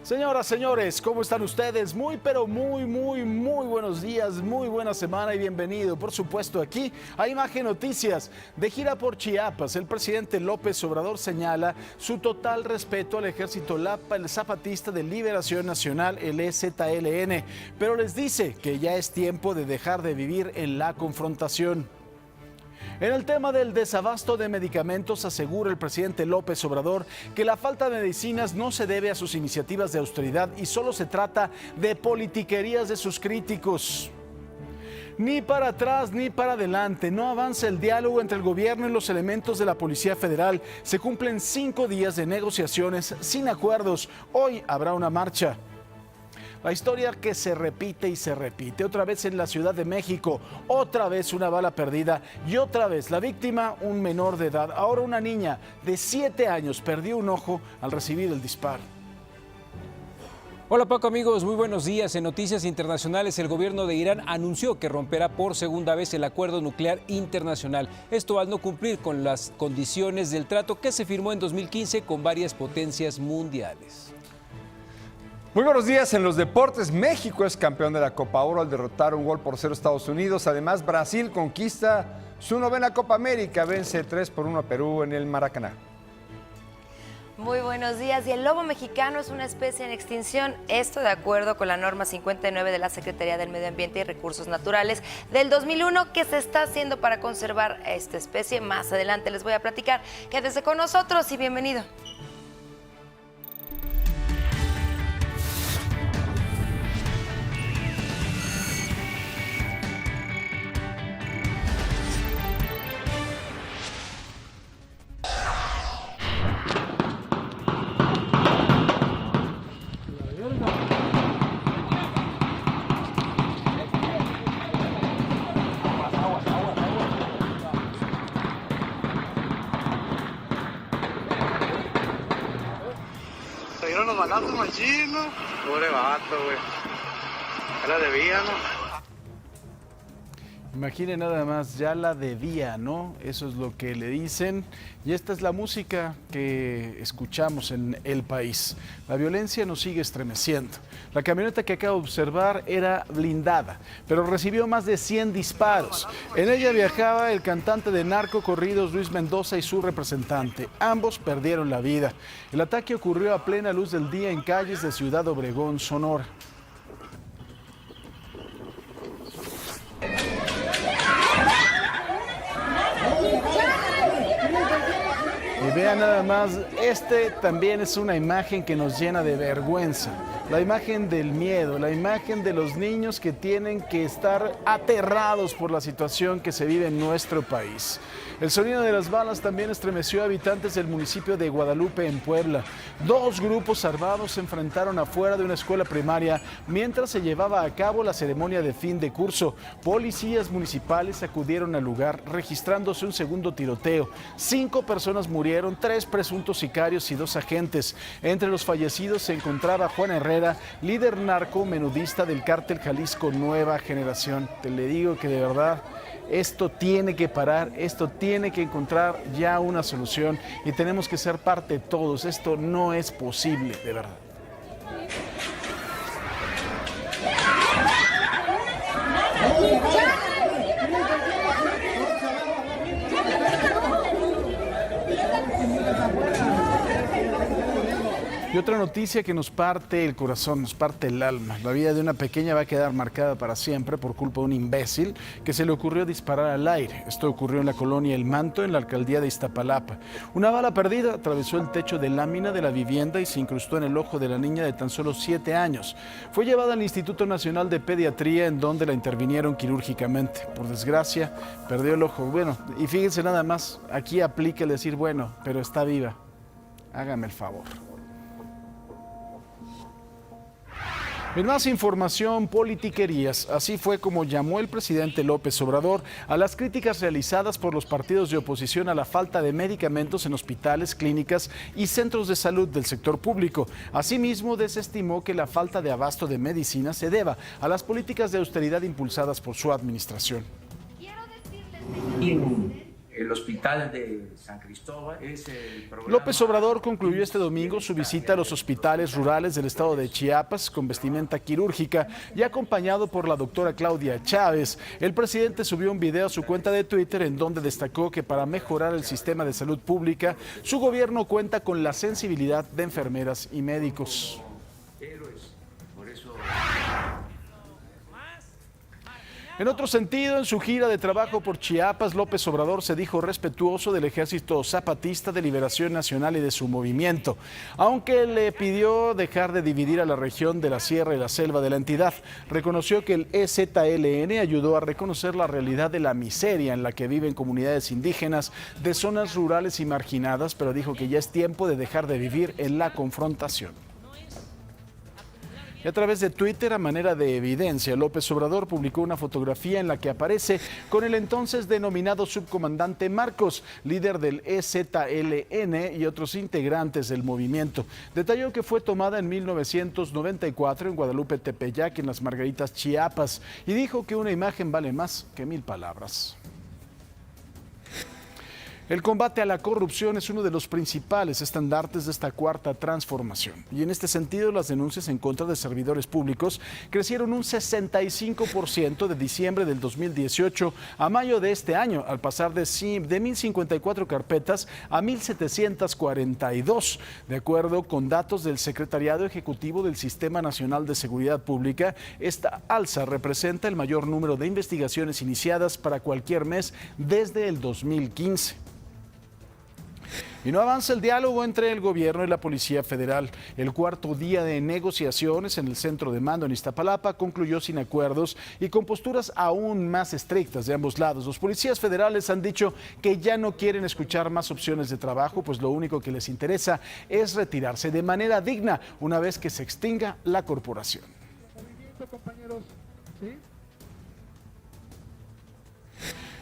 Señoras, señores, ¿cómo están ustedes? Muy buenos días, muy buena semana y bienvenido, por supuesto, aquí a Imagen Noticias. De gira por Chiapas, el presidente López Obrador señala su total respeto al Ejército Zapatista de Liberación Nacional, el EZLN, pero les dice que ya es tiempo de dejar de vivir en la confrontación. En el tema del desabasto de medicamentos, asegura el presidente López Obrador que la falta de medicinas no se debe a sus iniciativas de austeridad y solo se trata de politiquerías de sus críticos. Ni para atrás ni para adelante, no avanza el diálogo entre el gobierno y los elementos de la Policía Federal. Se cumplen 5 días de negociaciones sin acuerdos. Hoy habrá una marcha. La historia que se repite y se repite, otra vez en la Ciudad de México, otra vez una bala perdida y otra vez la víctima, un menor de edad. Ahora una niña de 7 años perdió un ojo al recibir el disparo. Hola Paco, amigos, muy buenos días. En noticias internacionales, el gobierno de Irán anunció que romperá por segunda vez el acuerdo nuclear internacional. Esto al no cumplir con las condiciones del trato que se firmó en 2015 con varias potencias mundiales. Muy buenos días en los deportes. México es campeón de la Copa Oro al derrotar 1-0 a Estados Unidos. Además, Brasil conquista su 9ª Copa América. Vence 3-1 a Perú en el Maracaná. Muy buenos días. Y el lobo mexicano es una especie en extinción. Esto de acuerdo con la norma 59 de la Secretaría del Medio Ambiente y Recursos Naturales del 2001, que se está haciendo para conservar a esta especie. Más adelante les voy a platicar. Quédese con nosotros y bienvenido. Los balazos machinos. Pobre vato, güey. La debía, ¿no? Imagine nada más, ya la debía, ¿no? Eso es lo que le dicen. Y esta es la música que escuchamos en el país. La violencia nos sigue estremeciendo. La camioneta que acabo de observar era blindada, pero recibió más de 100 disparos. En ella viajaba el cantante de narcocorridos Luis Mendoza y su representante. Ambos perdieron la vida. El ataque ocurrió a plena luz del día en calles de Ciudad Obregón, Sonora. Y vean nada más, también es una imagen que nos llena de vergüenza. La imagen del miedo, la imagen de los niños que tienen que estar aterrados por la situación que se vive en nuestro país. El sonido de las balas también estremeció a habitantes del municipio de Guadalupe, en Puebla. 2 grupos armados se enfrentaron afuera de una escuela primaria mientras se llevaba a cabo la ceremonia de fin de curso. Policías municipales acudieron al lugar, registrándose un segundo tiroteo. 5 personas murieron, 3 presuntos sicarios y 2 agentes. Entre los fallecidos se encontraba Juan Herrera, líder narco menudista del cártel Jalisco Nueva Generación. Te le digo que de verdad esto tiene que parar, esto tiene que encontrar ya una solución y tenemos que ser parte de todos. Esto no es posible, de verdad. Y otra noticia que nos parte el corazón, nos parte el alma. La vida de una pequeña va a quedar marcada para siempre por culpa de un imbécil que se le ocurrió disparar al aire. Esto ocurrió en la colonia El Manto, en la alcaldía de Iztapalapa. Una bala perdida atravesó el techo de lámina de la vivienda y se incrustó en el ojo de la niña de tan solo 7 años. Fue llevada al Instituto Nacional de Pediatría, en donde la intervinieron quirúrgicamente. Por desgracia, perdió el ojo. Bueno, y fíjense nada más, aquí aplica el decir, bueno, pero está viva. Hágame el favor. En más información, politiquerías. Así fue como llamó el presidente López Obrador a las críticas realizadas por los partidos de oposición a la falta de medicamentos en hospitales, clínicas y centros de salud del sector público. Asimismo, desestimó que la falta de abasto de medicina se deba a las políticas de austeridad impulsadas por su administración. En el el hospital de San Cristóbal. López Obrador concluyó este domingo su visita a los hospitales rurales del estado de Chiapas con vestimenta quirúrgica y acompañado por la doctora Claudia Chávez. El presidente subió un video a su cuenta de Twitter en donde destacó que para mejorar el sistema de salud pública, su gobierno cuenta con la sensibilidad de enfermeras y médicos. En otro sentido, en su gira de trabajo por Chiapas, López Obrador se dijo respetuoso del Ejército Zapatista de Liberación Nacional y de su movimiento, aunque le pidió dejar de dividir a la región de la Sierra y la Selva de la entidad. Reconoció que el EZLN ayudó a reconocer la realidad de la miseria en la que viven comunidades indígenas de zonas rurales y marginadas, pero dijo que ya es tiempo de dejar de vivir en la confrontación. Y a través de Twitter, a manera de evidencia, López Obrador publicó una fotografía en la que aparece con el entonces denominado subcomandante Marcos, líder del EZLN y otros integrantes del movimiento. Detalló que fue tomada en 1994 en Guadalupe Tepeyac, en las Margaritas, Chiapas, y dijo que una imagen vale más que 1000 palabras. El combate a la corrupción es uno de los principales estandartes de esta cuarta transformación. Y en este sentido, las denuncias en contra de servidores públicos crecieron un 65% de diciembre del 2018 a mayo de este año, al pasar de 1.054 carpetas a 1.742. De acuerdo con datos del Secretariado Ejecutivo del Sistema Nacional de Seguridad Pública, esta alza representa el mayor número de investigaciones iniciadas para cualquier mes desde el 2015. Y no avanza el diálogo entre el gobierno y la Policía Federal. El cuarto día de negociaciones en el centro de mando en Iztapalapa concluyó sin acuerdos y con posturas aún más estrictas de ambos lados. Los policías federales han dicho que ya no quieren escuchar más opciones de trabajo, pues lo único que les interesa es retirarse de manera digna una vez que se extinga la corporación.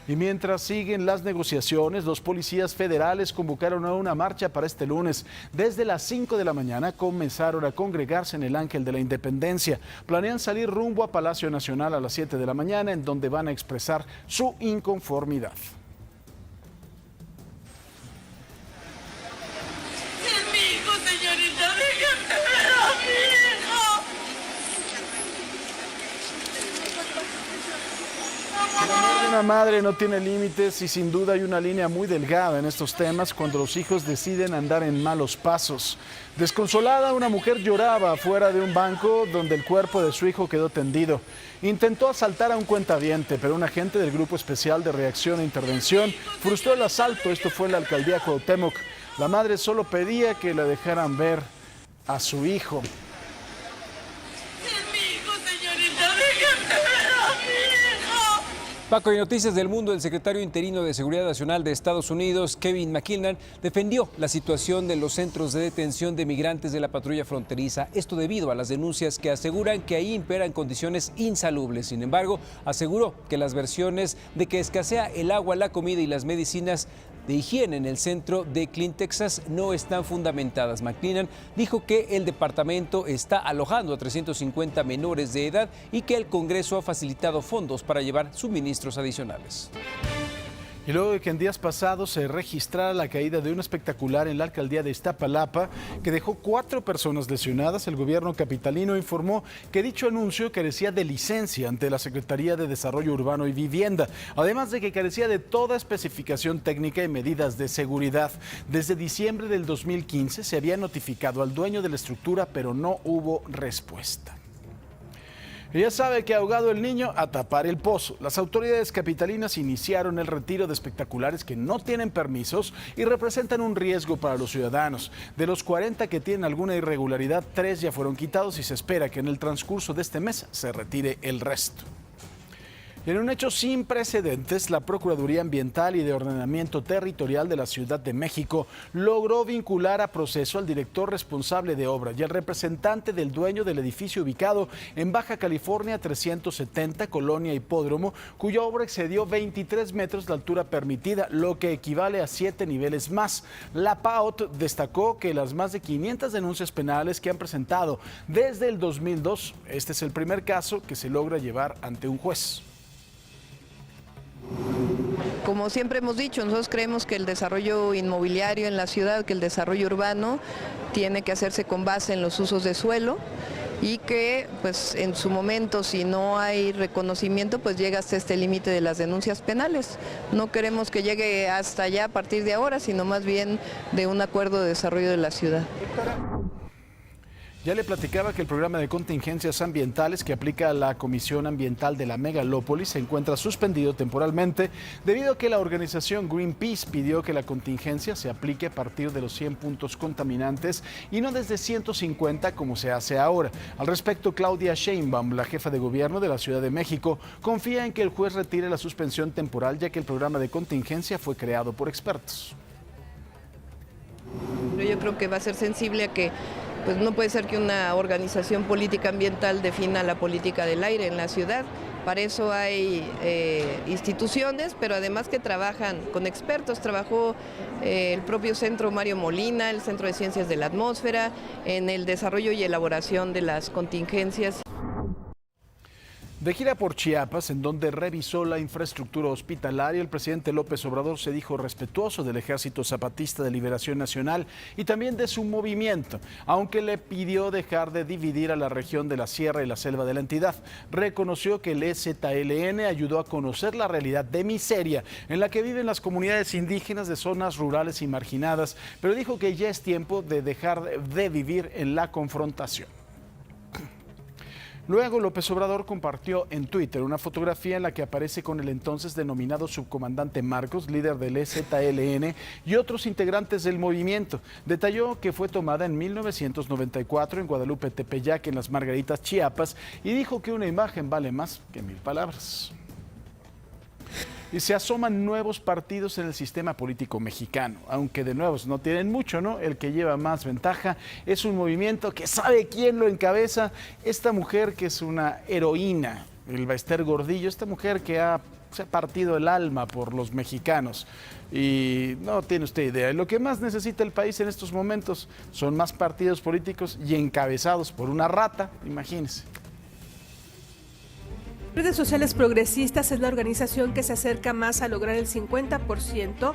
Y mientras siguen las negociaciones, los policías federales convocaron a una marcha para este lunes. Desde las 5 de la mañana comenzaron a congregarse en el Ángel de la Independencia. Planean salir rumbo a Palacio Nacional a las 7 de la mañana, en donde van a expresar su inconformidad. Es mi hijo, señorita, déjame ver a mi hijo. El amor de una madre no tiene límites y sin duda hay una línea muy delgada en estos temas cuando los hijos deciden andar en malos pasos. Desconsolada, una mujer lloraba afuera de un banco donde el cuerpo de su hijo quedó tendido. Intentó asaltar a un cuentaviente, pero un agente del Grupo Especial de Reacción e Intervención frustró el asalto. Esto fue en la alcaldía Cuauhtémoc. La madre solo pedía que la dejaran ver a su hijo. Es mi hijo, señorita, déjame ver a mi hijo. Paco, y noticias del mundo, el secretario interino de Seguridad Nacional de Estados Unidos, Kevin McKinnon, defendió la situación de los centros de detención de migrantes de la patrulla fronteriza. Esto debido a las denuncias que aseguran que ahí imperan condiciones insalubres. Sin embargo, aseguró que las versiones de que escasea el agua, la comida y las medicinas de higiene en el centro de Clean Texas no están fundamentadas. McKinnon dijo que el departamento está alojando a 350 menores de edad y que el Congreso ha facilitado fondos para llevar suministros adicionales. Y luego de que en días pasados se registrara la caída de un espectacular en la alcaldía de Iztapalapa que dejó 4 personas lesionadas, el gobierno capitalino informó que dicho anuncio carecía de licencia ante la Secretaría de Desarrollo Urbano y Vivienda, además de que carecía de toda especificación técnica y medidas de seguridad. Desde diciembre del 2015 se había notificado al dueño de la estructura, pero no hubo respuesta. Y ya sabe que ahogado el niño, a tapar el pozo. Las autoridades capitalinas iniciaron el retiro de espectaculares que no tienen permisos y representan un riesgo para los ciudadanos. De los 40 que tienen alguna irregularidad, 3 ya fueron quitados y se espera que en el transcurso de este mes se retire el resto. Y en un hecho sin precedentes, la Procuraduría Ambiental y de Ordenamiento Territorial de la Ciudad de México logró vincular a proceso al director responsable de obra y al representante del dueño del edificio ubicado en Baja California 370, Colonia Hipódromo, cuya obra excedió 23 metros de altura permitida, lo que equivale a 7 niveles más. La PAOT destacó que las más de 500 denuncias penales que han presentado desde el 2002, este es el primer caso que se logra llevar ante un juez. Como siempre hemos dicho, nosotros creemos que el desarrollo inmobiliario en la ciudad, que el desarrollo urbano tiene que hacerse con base en los usos de suelo y que pues en su momento, si no hay reconocimiento, pues llega hasta este límite de las denuncias penales. No queremos que llegue hasta allá a partir de ahora, sino más bien de un acuerdo de desarrollo de la ciudad. Ya le platicaba que el programa de contingencias ambientales que aplica la Comisión Ambiental de la Megalópolis se encuentra suspendido temporalmente debido a que la organización Greenpeace pidió que la contingencia se aplique a partir de los 100 puntos contaminantes y no desde 150 como se hace ahora. Al respecto, Claudia Sheinbaum, la jefa de gobierno de la Ciudad de México, confía en que el juez retire la suspensión temporal ya que el programa de contingencia fue creado por expertos. Yo creo que va a ser sensible a que pues no puede ser que una organización política ambiental defina la política del aire en la ciudad. Para eso hay instituciones, pero además que trabajan con expertos. Trabajó el propio Centro Mario Molina, el Centro de Ciencias de la Atmósfera, en el desarrollo y elaboración de las contingencias. De gira por Chiapas, en donde revisó la infraestructura hospitalaria, el presidente López Obrador se dijo respetuoso del Ejército Zapatista de Liberación Nacional y también de su movimiento, aunque le pidió dejar de dividir a la región de la Sierra y la Selva de la entidad. Reconoció que el EZLN ayudó a conocer la realidad de miseria en la que viven las comunidades indígenas de zonas rurales y marginadas, pero dijo que ya es tiempo de dejar de vivir en la confrontación. Luego, López Obrador compartió en Twitter una fotografía en la que aparece con el entonces denominado subcomandante Marcos, líder del EZLN, y otros integrantes del movimiento. Detalló que fue tomada en 1994 en Guadalupe Tepeyac, en Las Margaritas, Chiapas, y dijo que una imagen vale más que 1000 palabras. Y se asoman nuevos partidos en el sistema político mexicano, aunque de nuevos no tienen mucho, ¿no? El que lleva más ventaja es un movimiento que sabe quién lo encabeza, esta mujer que es una heroína, el Esther Gordillo, esta mujer que se ha partido el alma por los mexicanos y no tiene usted idea. Lo que más necesita el país en estos momentos son más partidos políticos y encabezados por una rata, imagínense. Redes Sociales Progresistas es la organización que se acerca más a lograr el 50%,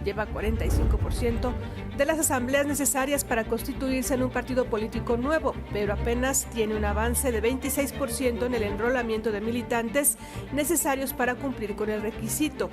lleva 45% de las asambleas necesarias para constituirse en un partido político nuevo, pero apenas tiene un avance de 26% en el enrolamiento de militantes necesarios para cumplir con el requisito.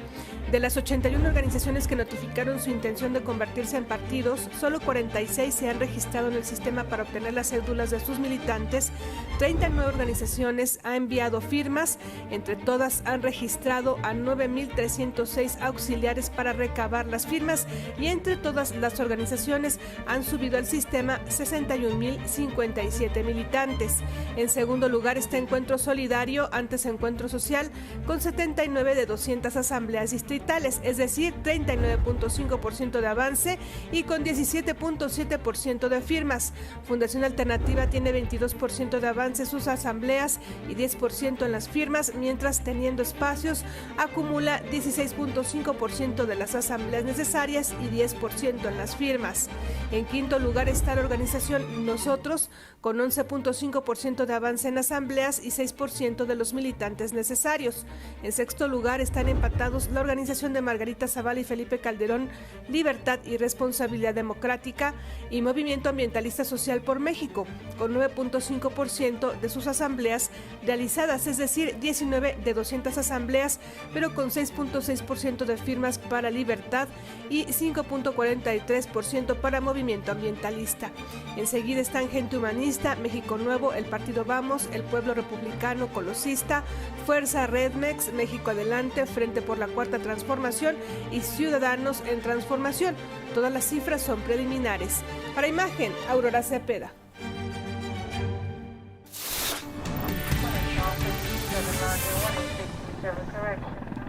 De las 81 organizaciones que notificaron su intención de convertirse en partidos, solo 46 se han registrado en el sistema para obtener las cédulas de sus militantes, 39 organizaciones han enviado firmas, entre todas han registrado a 9.306 auxiliares para recabar las firmas y entre todas las organizaciones han subido al sistema 61.057 militantes. En segundo lugar está Encuentro Solidario, antes Encuentro Social, con 79 de 200 asambleas distritales, es decir, 39.5% de avance y con 17.7% de firmas. Fundación Alternativa tiene 22% de avance en sus asambleas y 10% en las firmas, mientras Teniendo Espacios acumula 16.5% de las asambleas necesarias y 10% en las firmas. En quinto lugar está la organización Nosotros, con 11.5% de avance en asambleas y 6% de los militantes necesarios. En sexto lugar están empatados la organización de Margarita Zavala y Felipe Calderón, Libertad y Responsabilidad Democrática, y Movimiento Ambientalista Social por México, con 9.5% de sus asambleas realizadas, es decir, 19 de 200 asambleas, pero con 6.6% de firmas para Libertad y 5.43% para Movimiento Ambientalista. Enseguida están Gente Humanista, México Nuevo, el Partido Vamos, el Pueblo Republicano Colosista, Fuerza Redmex, México Adelante, Frente por la Cuarta Transformación y Ciudadanos en Transformación. Todas las cifras son preliminares. Para Imagen, Aurora Cepeda.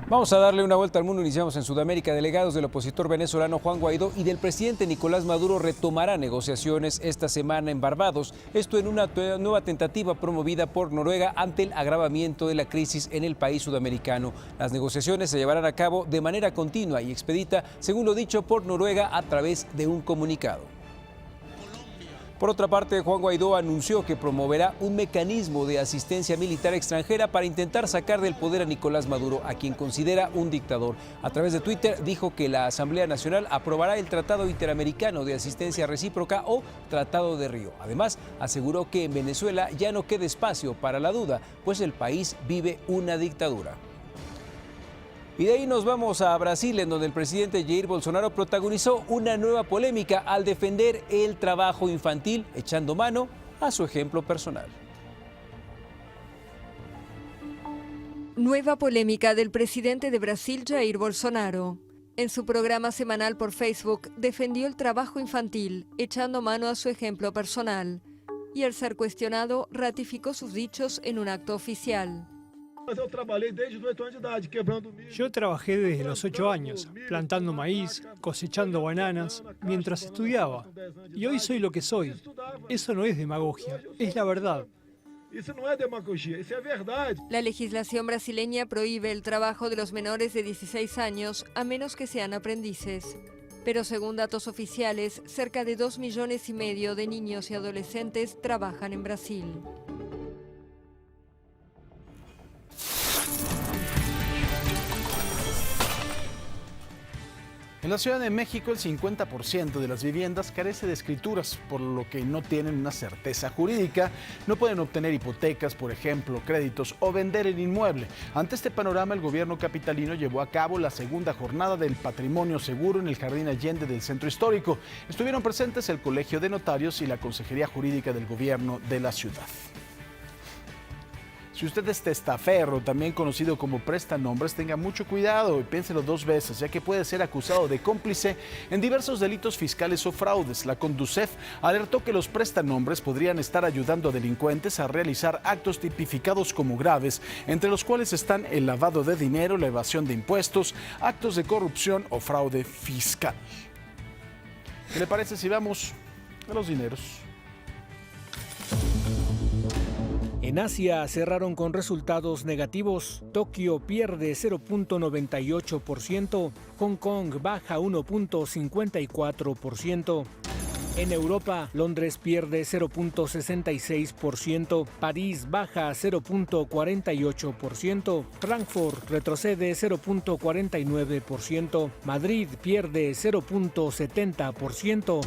Vamos a darle una vuelta al mundo. Iniciamos en Sudamérica. Delegados del opositor venezolano Juan Guaidó y del presidente Nicolás Maduro retomarán negociaciones esta semana en Barbados. Esto en una nueva tentativa promovida por Noruega ante el agravamiento de la crisis en el país sudamericano. Las negociaciones se llevarán a cabo de manera continua y expedita, según lo dicho por Noruega a través de un comunicado. Por otra parte, Juan Guaidó anunció que promoverá un mecanismo de asistencia militar extranjera para intentar sacar del poder a Nicolás Maduro, a quien considera un dictador. A través de Twitter dijo que la Asamblea Nacional aprobará el Tratado Interamericano de Asistencia Recíproca o Tratado de Río. Además, aseguró que en Venezuela ya no queda espacio para la duda, pues el país vive una dictadura. Y de ahí nos vamos a Brasil, en donde el presidente Jair Bolsonaro protagonizó una nueva polémica al defender el trabajo infantil, echando mano a su ejemplo personal. Nueva polémica del presidente de Brasil, Jair Bolsonaro. En su programa semanal por Facebook, defendió el trabajo infantil, echando mano a su ejemplo personal. Y al ser cuestionado, ratificó sus dichos en un acto oficial. Yo trabajé desde los 8 años, plantando maíz, cosechando bananas, mientras estudiaba. Y hoy soy lo que soy. Eso no es demagogia, es la verdad. La legislación brasileña prohíbe el trabajo de los menores de 16 años a menos que sean aprendices. Pero según datos oficiales, cerca de 2,5 millones de niños y adolescentes trabajan en Brasil. En la Ciudad de México, el 50% de las viviendas carece de escrituras, por lo que no tienen una certeza jurídica. No pueden obtener hipotecas, por ejemplo, créditos o vender el inmueble. Ante este panorama, el gobierno capitalino llevó a cabo la segunda jornada del Patrimonio Seguro en el Jardín Allende del Centro Histórico. Estuvieron presentes el Colegio de Notarios y la Consejería Jurídica del Gobierno de la ciudad. Si usted es testaferro, también conocido como prestanombres, tenga mucho cuidado y piénselo 2 veces, ya que puede ser acusado de cómplice en diversos delitos fiscales o fraudes. La Conducef alertó que los prestanombres podrían estar ayudando a delincuentes a realizar actos tipificados como graves, entre los cuales están el lavado de dinero, la evasión de impuestos, actos de corrupción o fraude fiscal. ¿Qué le parece si vamos a los dineros? En Asia cerraron con resultados negativos. Tokio pierde 0.98%, Hong Kong baja 1.54%. En Europa, Londres pierde 0.66%, París baja 0.48%, Frankfurt retrocede 0.49%, Madrid pierde 0.70%.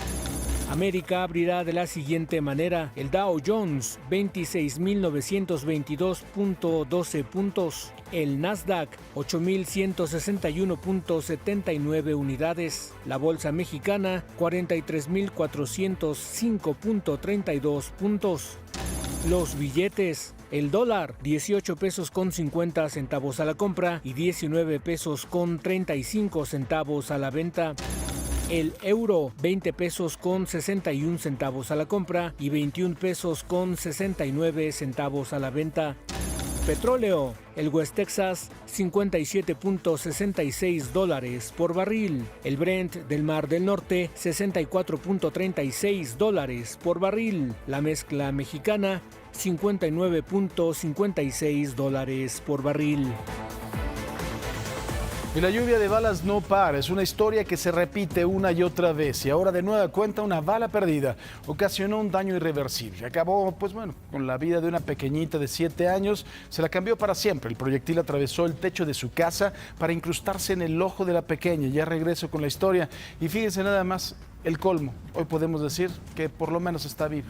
América abrirá de la siguiente manera: el Dow Jones 26.922.12 puntos, el Nasdaq 8.161.79 unidades, la Bolsa Mexicana 43.405.32 puntos. Los billetes: el dólar 18 pesos con 50 centavos a la compra y 19 pesos con 35 centavos a la venta. El euro, 20 pesos con 61 centavos a la compra y 21 pesos con 69 centavos a la venta. Petróleo, el West Texas, $57.66 por barril. El Brent del Mar del Norte, $64.36 por barril. La mezcla mexicana, $59.56 por barril. Y la lluvia de balas no para, es una historia que se repite una y otra vez y ahora de nueva cuenta una bala perdida ocasionó un daño irreversible. Acabó, con la vida de una pequeñita de 7 años, se la cambió para siempre. El proyectil atravesó el techo de su casa para incrustarse en el ojo de la pequeña. Ya regreso con la historia y fíjense nada más el colmo. Hoy podemos decir que por lo menos está viva.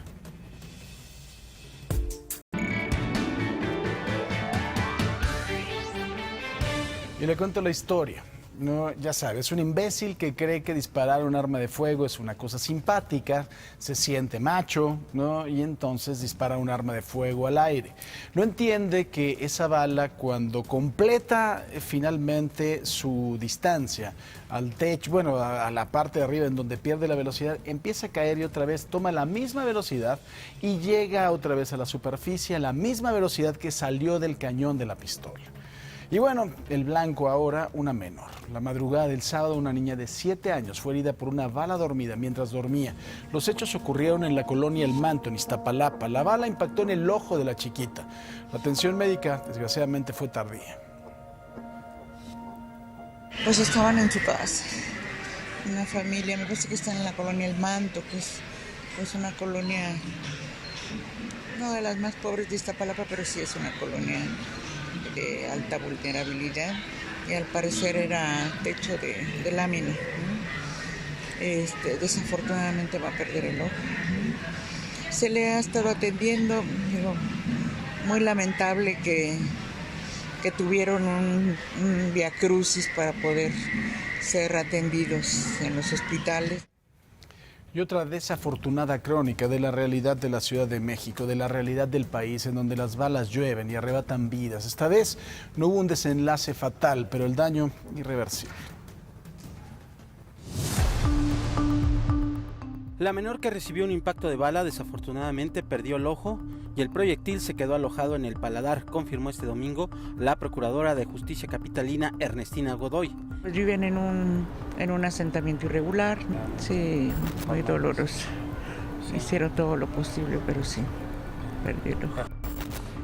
Y le cuento la historia. No, ya sabes, es un imbécil que cree que disparar un arma de fuego es una cosa simpática, se siente macho, ¿no? Y entonces dispara un arma de fuego al aire. No entiende que esa bala, cuando completa finalmente su distancia al techo, a la parte de arriba en donde pierde la velocidad, empieza a caer y otra vez toma la misma velocidad y llega otra vez a la superficie a la misma velocidad que salió del cañón de la pistola. Y el blanco ahora, una menor. La madrugada del sábado, una niña de 7 años fue herida por una bala dormida mientras dormía. Los hechos ocurrieron en la colonia El Manto, en Iztapalapa. La bala impactó en el ojo de la chiquita. La atención médica, desgraciadamente, fue tardía. Pues estaban en su casa, una familia, me parece que están en la colonia El Manto, que es pues una colonia, no de las más pobres de Iztapalapa, pero sí es una colonia de alta vulnerabilidad y al parecer era techo de lámina, ¿no? Desafortunadamente va a perder el ojo. Se le ha estado atendiendo, digo, muy lamentable que tuvieron un viacrucis para poder ser atendidos en los hospitales. Y otra desafortunada crónica de la realidad de la Ciudad de México, de la realidad del país, en donde las balas llueven y arrebatan vidas. Esta vez no hubo un desenlace fatal, pero el daño irreversible. La menor que recibió un impacto de bala desafortunadamente perdió el ojo y el proyectil se quedó alojado en el paladar, confirmó este domingo la Procuradora de Justicia Capitalina Ernestina Godoy. Pues viven en un asentamiento irregular, sí, muy doloroso. Hicieron todo lo posible, pero sí, perdió el ojo.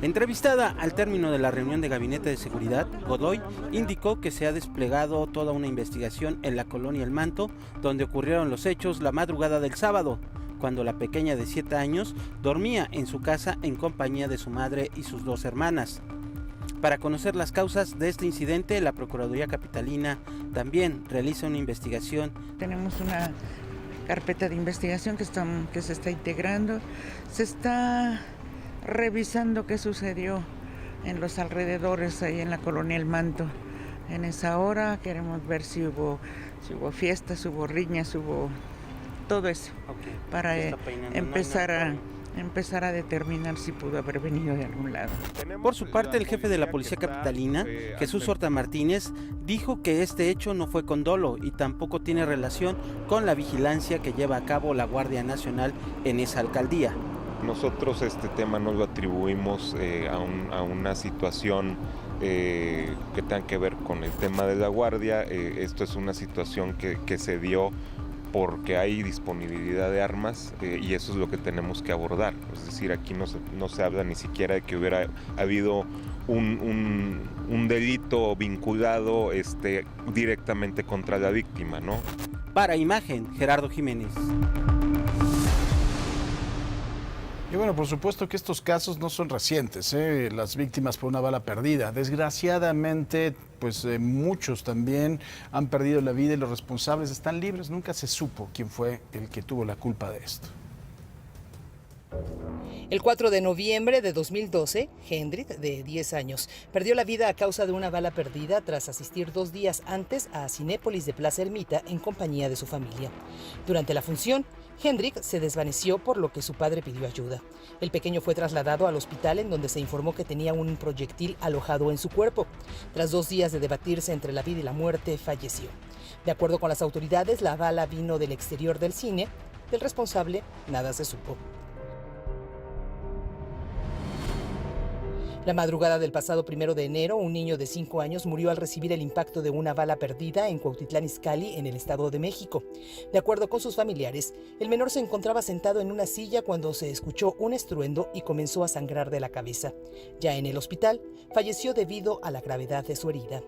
Entrevistada al término de la reunión de Gabinete de Seguridad, Godoy indicó que se ha desplegado toda una investigación en la colonia El Manto, donde ocurrieron los hechos la madrugada del sábado, cuando la pequeña de 7 años dormía en su casa en compañía de su madre y sus 2 hermanas. Para conocer las causas de este incidente, la Procuraduría Capitalina también realiza una investigación. Tenemos una carpeta de investigación que se está integrando, se está revisando qué sucedió en los alrededores, ahí en la colonia El Manto. En esa hora queremos ver si hubo fiestas, hubo riñas, hubo todo eso, para empezar a determinar si pudo haber venido de algún lado. Por su parte, el jefe de la Policía Capitalina, Jesús Horta Martínez, dijo que este hecho no fue con dolo y tampoco tiene relación con la vigilancia que lleva a cabo la Guardia Nacional en esa alcaldía. Nosotros este tema no lo atribuimos a una situación que tenga que ver con el tema de la guardia. Esto es una situación que se dio porque hay disponibilidad de armas y eso es lo que tenemos que abordar. Es decir, aquí no se habla ni siquiera de que hubiera habido un delito vinculado directamente contra la víctima, ¿no? Para Imagen, Gerardo Jiménez. Y bueno, por supuesto que estos casos no son recientes, las víctimas por una bala perdida. Desgraciadamente, pues muchos también han perdido la vida y los responsables están libres. Nunca se supo quién fue el que tuvo la culpa de esto. El 4 de noviembre de 2012, Hendrik, de 10 años, perdió la vida a causa de una bala perdida tras asistir 2 días antes a Cinépolis de Plaza Ermita en compañía de su familia. Durante la función, Hendrik se desvaneció, por lo que su padre pidió ayuda. El pequeño fue trasladado al hospital, en donde se informó que tenía un proyectil alojado en su cuerpo. Tras 2 días de debatirse entre la vida y la muerte, falleció. De acuerdo con las autoridades, la bala vino del exterior del cine. Del responsable, nada se supo. La madrugada del pasado 1 de enero, un niño de 5 años murió al recibir el impacto de una bala perdida en Cuautitlán Izcalli, en el Estado de México. De acuerdo con sus familiares, el menor se encontraba sentado en una silla cuando se escuchó un estruendo y comenzó a sangrar de la cabeza. Ya en el hospital, falleció debido a la gravedad de su herida.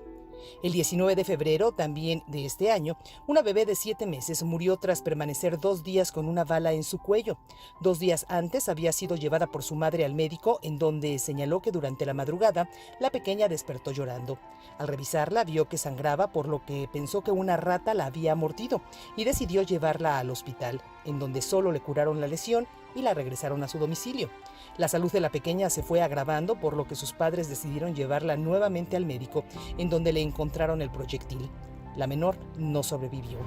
El 19 de febrero, también de este año, una bebé de 7 meses murió tras permanecer 2 días con una bala en su cuello. 2 días antes había sido llevada por su madre al médico, en donde señaló que durante la madrugada la pequeña despertó llorando. Al revisarla vio que sangraba, por lo que pensó que una rata la había mordido y decidió llevarla al hospital, en donde solo le curaron la lesión y la regresaron a su domicilio. La salud de la pequeña se fue agravando, por lo que sus padres decidieron llevarla nuevamente al médico, en donde le encontraron el proyectil. La menor no sobrevivió.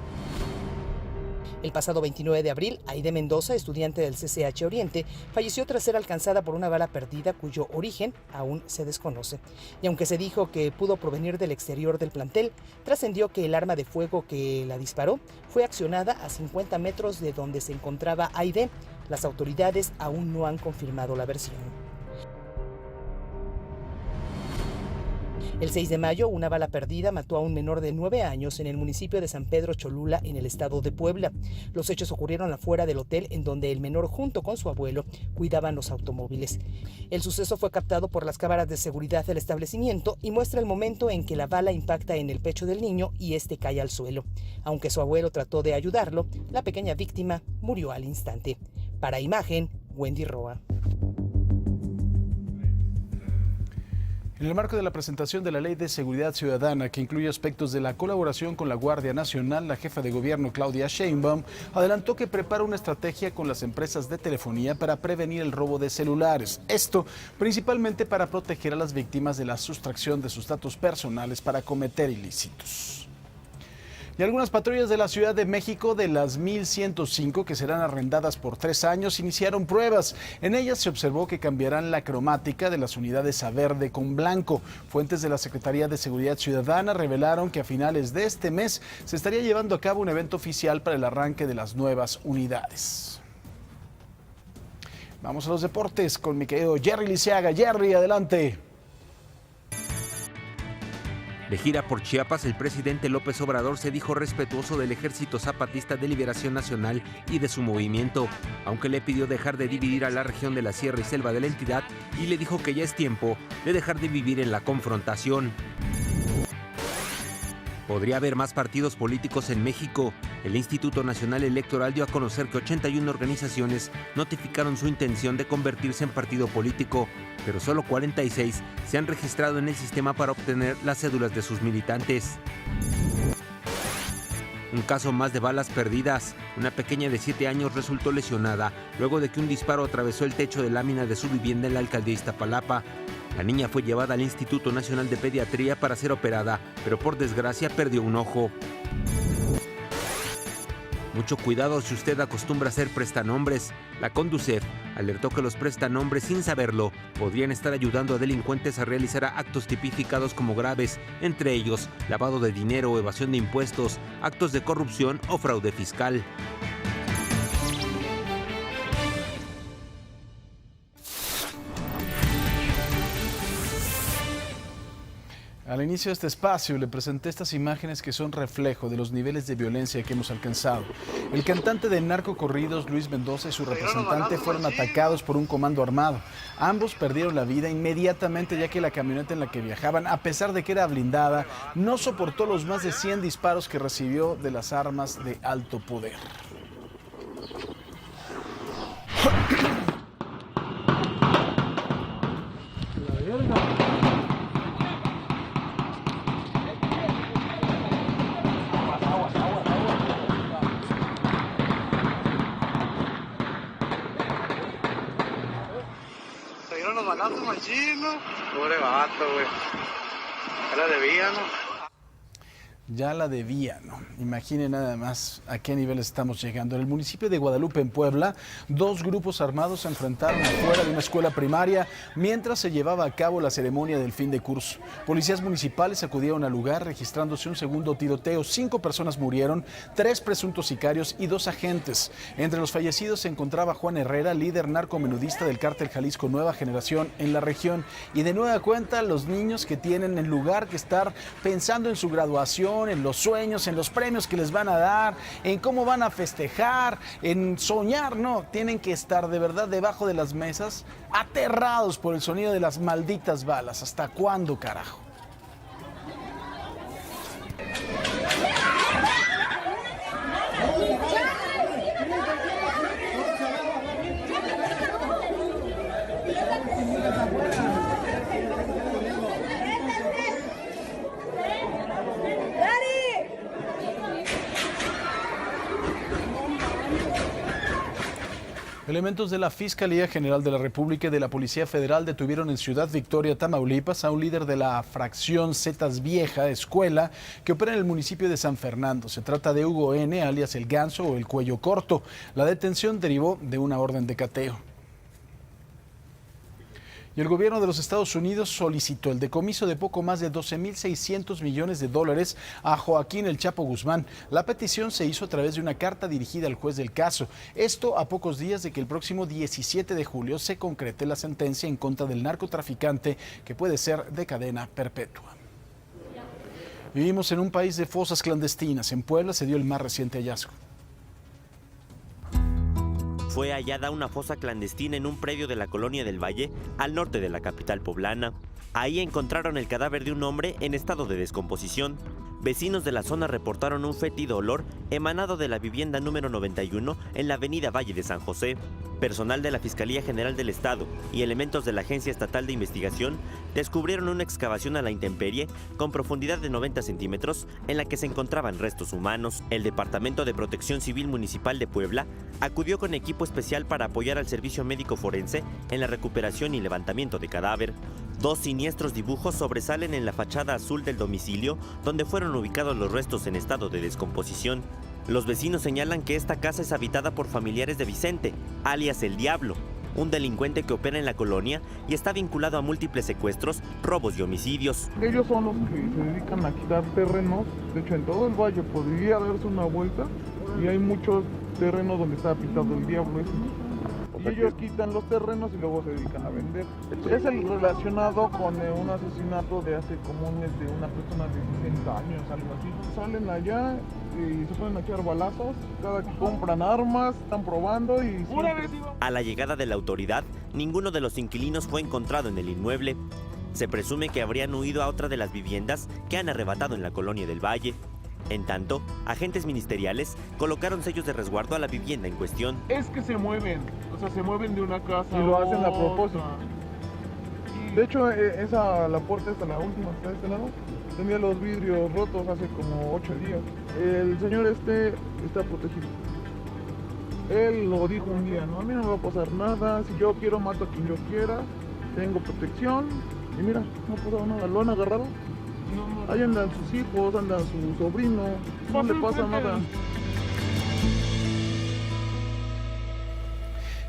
El pasado 29 de abril, Aide Mendoza, estudiante del CCH Oriente, falleció tras ser alcanzada por una bala perdida cuyo origen aún se desconoce. Y aunque se dijo que pudo provenir del exterior del plantel, trascendió que el arma de fuego que la disparó fue accionada a 50 metros de donde se encontraba Aide. Las autoridades aún no han confirmado la versión. El 6 de mayo, una bala perdida mató a un menor de 9 años en el municipio de San Pedro Cholula, en el estado de Puebla. Los hechos ocurrieron afuera del hotel en donde el menor, junto con su abuelo, cuidaban los automóviles. El suceso fue captado por las cámaras de seguridad del establecimiento y muestra el momento en que la bala impacta en el pecho del niño y este cae al suelo. Aunque su abuelo trató de ayudarlo, la pequeña víctima murió al instante. Para Imagen, Wendy Roa. En el marco de la presentación de la Ley de Seguridad Ciudadana, que incluye aspectos de la colaboración con la Guardia Nacional, la jefa de gobierno Claudia Sheinbaum adelantó que prepara una estrategia con las empresas de telefonía para prevenir el robo de celulares. Esto principalmente para proteger a las víctimas de la sustracción de sus datos personales para cometer ilícitos. Y algunas patrullas de la Ciudad de México, de las 1.105 que serán arrendadas por 3 años, iniciaron pruebas. En ellas se observó que cambiarán la cromática de las unidades a verde con blanco. Fuentes de la Secretaría de Seguridad Ciudadana revelaron que a finales de este mes se estaría llevando a cabo un evento oficial para el arranque de las nuevas unidades. Vamos a los deportes con mi querido Jerry Lisiaga. Jerry, adelante. De gira por Chiapas, el presidente López Obrador se dijo respetuoso del Ejército Zapatista de Liberación Nacional y de su movimiento, aunque le pidió dejar de dividir a la región de la Sierra y Selva de la entidad y le dijo que ya es tiempo de dejar de vivir en la confrontación. Podría haber más partidos políticos en México. El Instituto Nacional Electoral dio a conocer que 81 organizaciones notificaron su intención de convertirse en partido político, pero solo 46 se han registrado en el sistema para obtener las cédulas de sus militantes. Un caso más de balas perdidas. Una pequeña de 7 años resultó lesionada luego de que un disparo atravesó el techo de lámina de su vivienda en la alcaldía de Iztapalapa. La niña fue llevada al Instituto Nacional de Pediatría para ser operada, pero por desgracia perdió un ojo. Mucho cuidado si usted acostumbra a hacer prestanombres. La Conducef alertó que los prestanombres, sin saberlo, podrían estar ayudando a delincuentes a realizar actos tipificados como graves, entre ellos lavado de dinero, evasión de impuestos, actos de corrupción o fraude fiscal. Al inicio de este espacio le presenté estas imágenes que son reflejo de los niveles de violencia que hemos alcanzado. El cantante de narcocorridos Luis Mendoza y su representante fueron atacados por un comando armado. Ambos perdieron la vida inmediatamente, ya que la camioneta en la que viajaban, a pesar de que era blindada, no soportó los más de 100 disparos que recibió de las armas de alto poder. Pobre vato, güey. Ya la debía, ¿no? Ya la debía, ¿no? Imaginen nada más a qué nivel estamos llegando. En el municipio de Guadalupe, en Puebla, 2 grupos armados se enfrentaron afuera de una escuela primaria mientras se llevaba a cabo la ceremonia del fin de curso. Policías municipales acudieron al lugar registrándose un segundo tiroteo. 5 personas murieron, 3 presuntos sicarios y 2 agentes. Entre los fallecidos se encontraba Juan Herrera, líder narcomenudista del cártel Jalisco Nueva Generación en la región. Y de nueva cuenta, los niños que tienen en lugar que estar pensando en su graduación, en los sueños, en los premios que les van a dar, en cómo van a festejar, en soñar, no, tienen que estar de verdad debajo de las mesas, aterrados por el sonido de las malditas balas. ¿Hasta cuándo, carajo? Elementos de la Fiscalía General de la República y de la Policía Federal detuvieron en Ciudad Victoria, Tamaulipas, a un líder de la fracción Zetas Vieja Escuela que opera en el municipio de San Fernando. Se trata de Hugo N., alias El Ganso o El Cuello Corto. La detención derivó de una orden de cateo. Y el gobierno de los Estados Unidos solicitó el decomiso de poco más de 12.600 millones de dólares a Joaquín El Chapo Guzmán. La petición se hizo a través de una carta dirigida al juez del caso. Esto a pocos días de que el próximo 17 de julio se concrete la sentencia en contra del narcotraficante, que puede ser de cadena perpetua. Vivimos en un país de fosas clandestinas. En Puebla se dio el más reciente hallazgo. Fue hallada una fosa clandestina en un predio de la Colonia del Valle, al norte de la capital poblana. Ahí encontraron el cadáver de un hombre en estado de descomposición. Vecinos de la zona reportaron un fétido olor emanado de la vivienda número 91 en la avenida Valle de San José. Personal de la Fiscalía General del Estado y elementos de la Agencia Estatal de Investigación descubrieron una excavación a la intemperie con profundidad de 90 centímetros en la que se encontraban restos humanos. El Departamento de Protección Civil Municipal de Puebla acudió con equipo especial para apoyar al servicio médico forense en la recuperación y levantamiento de cadáver. 2 siniestros dibujos sobresalen en la fachada azul del domicilio donde fueron ubicados los restos en estado de descomposición. Los vecinos señalan que esta casa es habitada por familiares de Vicente, alias El Diablo, un delincuente que opera en la colonia y está vinculado a múltiples secuestros, robos y homicidios. Ellos son los que se dedican a quitar terrenos. De hecho, en todo el valle podría darse una vuelta y hay muchos terrenos donde está pintado el diablo ese. Y ellos quitan los terrenos y luego se dedican a vender. Es el relacionado con un asesinato de hace como de una persona de 60 años, algo así. Salen allá y se ponen a echar balazos, cada que compran armas, están probando y... A la llegada de la autoridad, ninguno de los inquilinos fue encontrado en el inmueble. Se presume que habrían huido a otra de las viviendas que han arrebatado en la colonia del Valle. En tanto, agentes ministeriales colocaron sellos de resguardo a la vivienda en cuestión. Es que se mueven, o sea, se mueven de una casa y lo hacen a propósito. De hecho, la puerta esta, la última que está de este lado, tenía los vidrios rotos hace como 8 días. El señor está protegido. Él lo dijo un día, no, a mí no me va a pasar nada, si yo quiero mato a quien yo quiera, tengo protección, y mira, no ha pasado nada, lo han agarrado. Ahí andan sus hijos, andan su sobrino, no le pasa nada.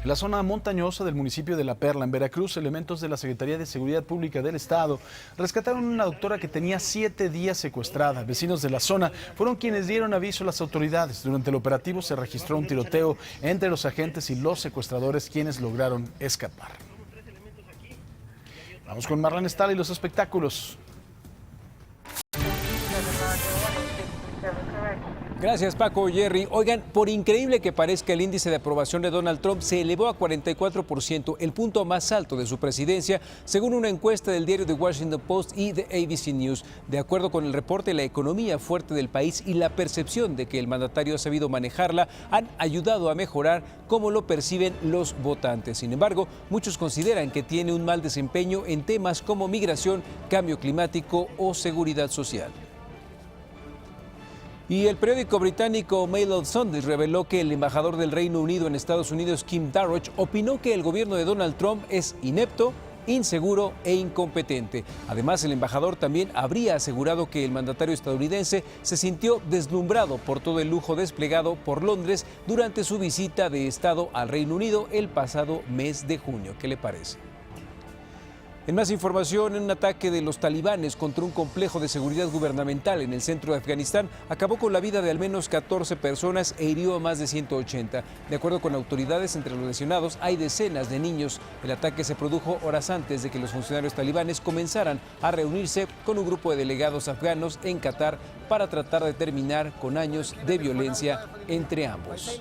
En la zona montañosa del municipio de La Perla, en Veracruz, elementos de la Secretaría de Seguridad Pública del Estado rescataron a una doctora que tenía 7 días secuestrada. Vecinos de la zona fueron quienes dieron aviso a las autoridades. Durante el operativo se registró un tiroteo entre los agentes y los secuestradores, quienes lograron escapar. Vamos con Marlene Stala y los espectáculos. Gracias, Paco. Jerry. Oigan, por increíble que parezca, el índice de aprobación de Donald Trump se elevó a 44%, el punto más alto de su presidencia, según una encuesta del diario The Washington Post y de ABC News. De acuerdo con el reporte, la economía fuerte del país y la percepción de que el mandatario ha sabido manejarla han ayudado a mejorar cómo lo perciben los votantes. Sin embargo, muchos consideran que tiene un mal desempeño en temas como migración, cambio climático o seguridad social. Y el periódico británico Mail on Sunday reveló que el embajador del Reino Unido en Estados Unidos, Kim Darroch, opinó que el gobierno de Donald Trump es inepto, inseguro e incompetente. Además, el embajador también habría asegurado que el mandatario estadounidense se sintió deslumbrado por todo el lujo desplegado por Londres durante su visita de Estado al Reino Unido el pasado mes de junio. ¿Qué le parece? En más información, un ataque de los talibanes contra un complejo de seguridad gubernamental en el centro de Afganistán acabó con la vida de al menos 14 personas e hirió a más de 180. De acuerdo con autoridades, entre los lesionados hay decenas de niños. El ataque se produjo horas antes de que los funcionarios talibanes comenzaran a reunirse con un grupo de delegados afganos en Qatar para tratar de terminar con años de violencia entre ambos.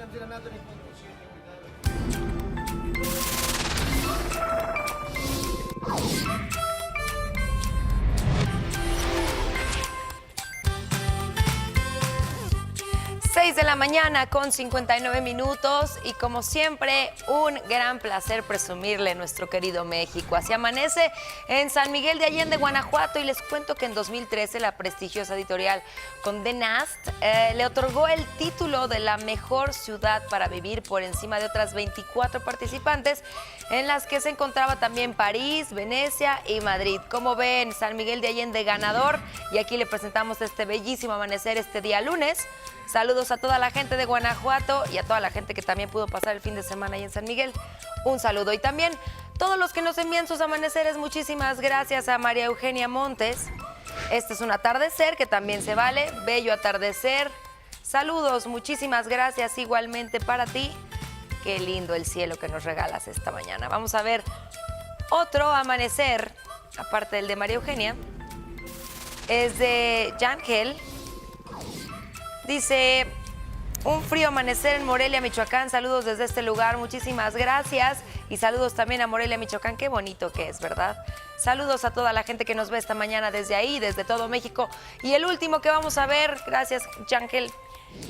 6 de la mañana con 59 minutos y como siempre un gran placer presumirle nuestro querido México. Así amanece en San Miguel de Allende, Guanajuato, y les cuento que en 2013 la prestigiosa editorial Condé Nast le otorgó el título de la mejor ciudad para vivir por encima de otras 24 participantes, en las que se encontraba también París, Venecia y Madrid. Como ven, San Miguel de Allende ganador, y aquí le presentamos este bellísimo amanecer este día lunes. Saludos a toda la gente de Guanajuato y a toda la gente que también pudo pasar el fin de semana ahí en San Miguel. Un saludo. Y también todos los que nos envían sus amaneceres, muchísimas gracias a María Eugenia Montes. Este es un atardecer que también se vale, bello atardecer. Saludos, muchísimas gracias igualmente para ti. Qué lindo el cielo que nos regalas esta mañana. Vamos a ver otro amanecer, aparte del de María Eugenia. Es de Yangel. Dice, un frío amanecer en Morelia, Michoacán. Saludos desde este lugar, muchísimas gracias. Y saludos también a Morelia, Michoacán, qué bonito que es, ¿verdad? Saludos a toda la gente que nos ve esta mañana desde ahí, desde todo México. Y el último que vamos a ver, gracias, Yangel,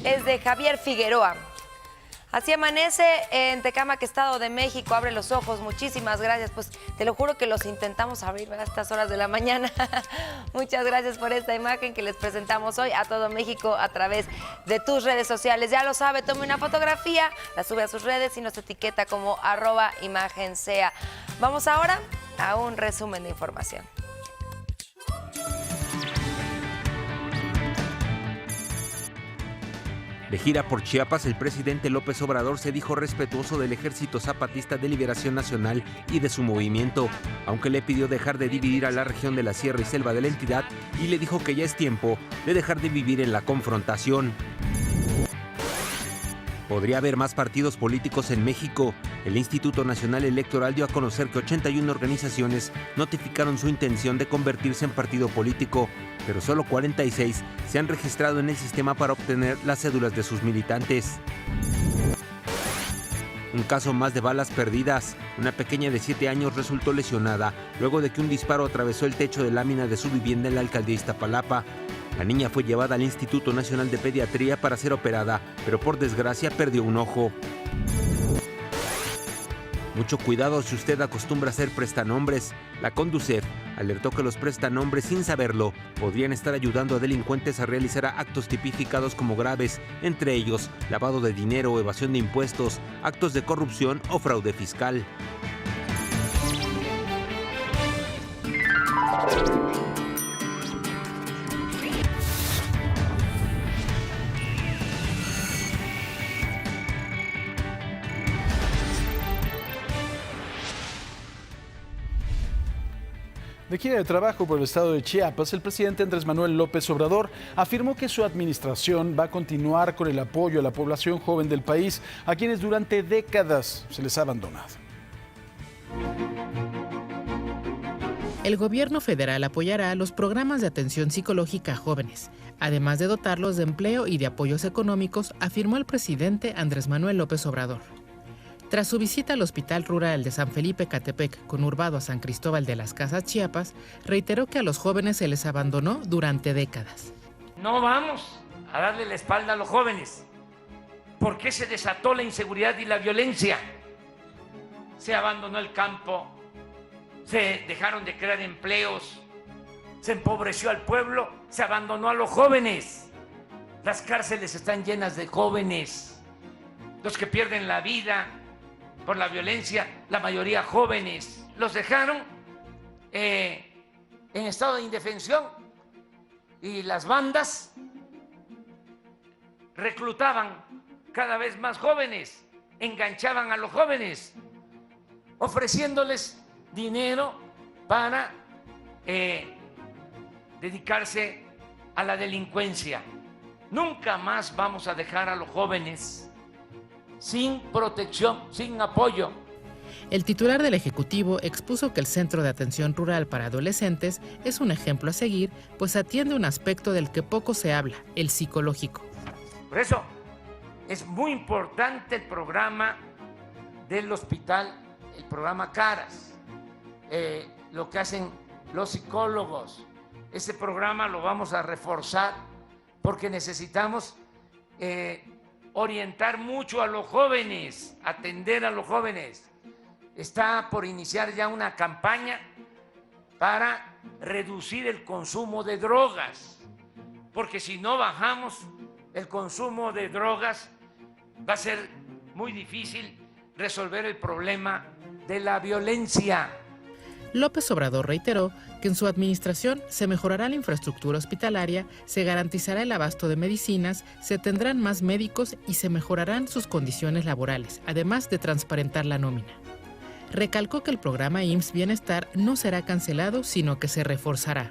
es de Javier Figueroa. Así amanece en Tecámac, Estado de México. Abre los ojos, muchísimas gracias. Pues te lo juro que los intentamos abrir a estas horas de la mañana. Muchas gracias por esta imagen que les presentamos hoy a todo México a través de tus redes sociales. Ya lo sabe, tome una fotografía, la sube a sus redes y nos etiqueta como @imagen_sea. Vamos ahora a un resumen de información. De gira por Chiapas, el presidente López Obrador se dijo respetuoso del Ejército Zapatista de Liberación Nacional y de su movimiento, aunque le pidió dejar de dividir a la región de la Sierra y Selva de la entidad y le dijo que ya es tiempo de dejar de vivir en la confrontación. Podría haber más partidos políticos en México. El Instituto Nacional Electoral dio a conocer que 81 organizaciones notificaron su intención de convertirse en partido político, pero solo 46 se han registrado en el sistema para obtener las cédulas de sus militantes. Un caso más de balas perdidas. Una pequeña de 7 años resultó lesionada luego de que un disparo atravesó el techo de lámina de su vivienda en la alcaldía de Iztapalapa. La niña fue llevada al Instituto Nacional de Pediatría para ser operada, pero por desgracia perdió un ojo. Mucho cuidado si usted acostumbra a hacer prestanombres. La Conducef alertó que los prestanombres, sin saberlo, podrían estar ayudando a delincuentes a realizar actos tipificados como graves, entre ellos lavado de dinero, evasión de impuestos, actos de corrupción o fraude fiscal. De gira de trabajo por el estado de Chiapas, el presidente Andrés Manuel López Obrador afirmó que su administración va a continuar con el apoyo a la población joven del país, a quienes durante décadas se les ha abandonado. El gobierno federal apoyará los programas de atención psicológica a jóvenes, además de dotarlos de empleo y de apoyos económicos, afirmó el presidente Andrés Manuel López Obrador. Tras su visita al Hospital Rural de San Felipe Catepec, conurbado a San Cristóbal de las Casas, Chiapas, reiteró que a los jóvenes se les abandonó durante décadas. No vamos a darle la espalda a los jóvenes. ¿Por qué se desató la inseguridad y la violencia? Se abandonó el campo, se dejaron de crear empleos, se empobreció al pueblo, se abandonó a los jóvenes. Las cárceles están llenas de jóvenes, los que pierden la vida por la violencia, la mayoría jóvenes. Los dejaron en estado de indefensión y las bandas reclutaban cada vez más jóvenes, enganchaban a los jóvenes, ofreciéndoles dinero para dedicarse a la delincuencia. Nunca más vamos a dejar a los jóvenes sin protección, sin apoyo. El titular del Ejecutivo expuso que el Centro de Atención Rural para Adolescentes es un ejemplo a seguir, pues atiende un aspecto del que poco se habla, el psicológico. Por eso es muy importante el programa del hospital, el programa Caras, lo que hacen los psicólogos. Ese programa lo vamos a reforzar porque necesitamos orientar mucho a los jóvenes, atender a los jóvenes. Está por iniciar ya una campaña para reducir el consumo de drogas, porque si no bajamos el consumo de drogas, va a ser muy difícil resolver el problema de la violencia. López Obrador reiteró que en su administración se mejorará la infraestructura hospitalaria, se garantizará el abasto de medicinas, se tendrán más médicos y se mejorarán sus condiciones laborales, además de transparentar la nómina. Recalcó que el programa IMSS Bienestar no será cancelado, sino que se reforzará.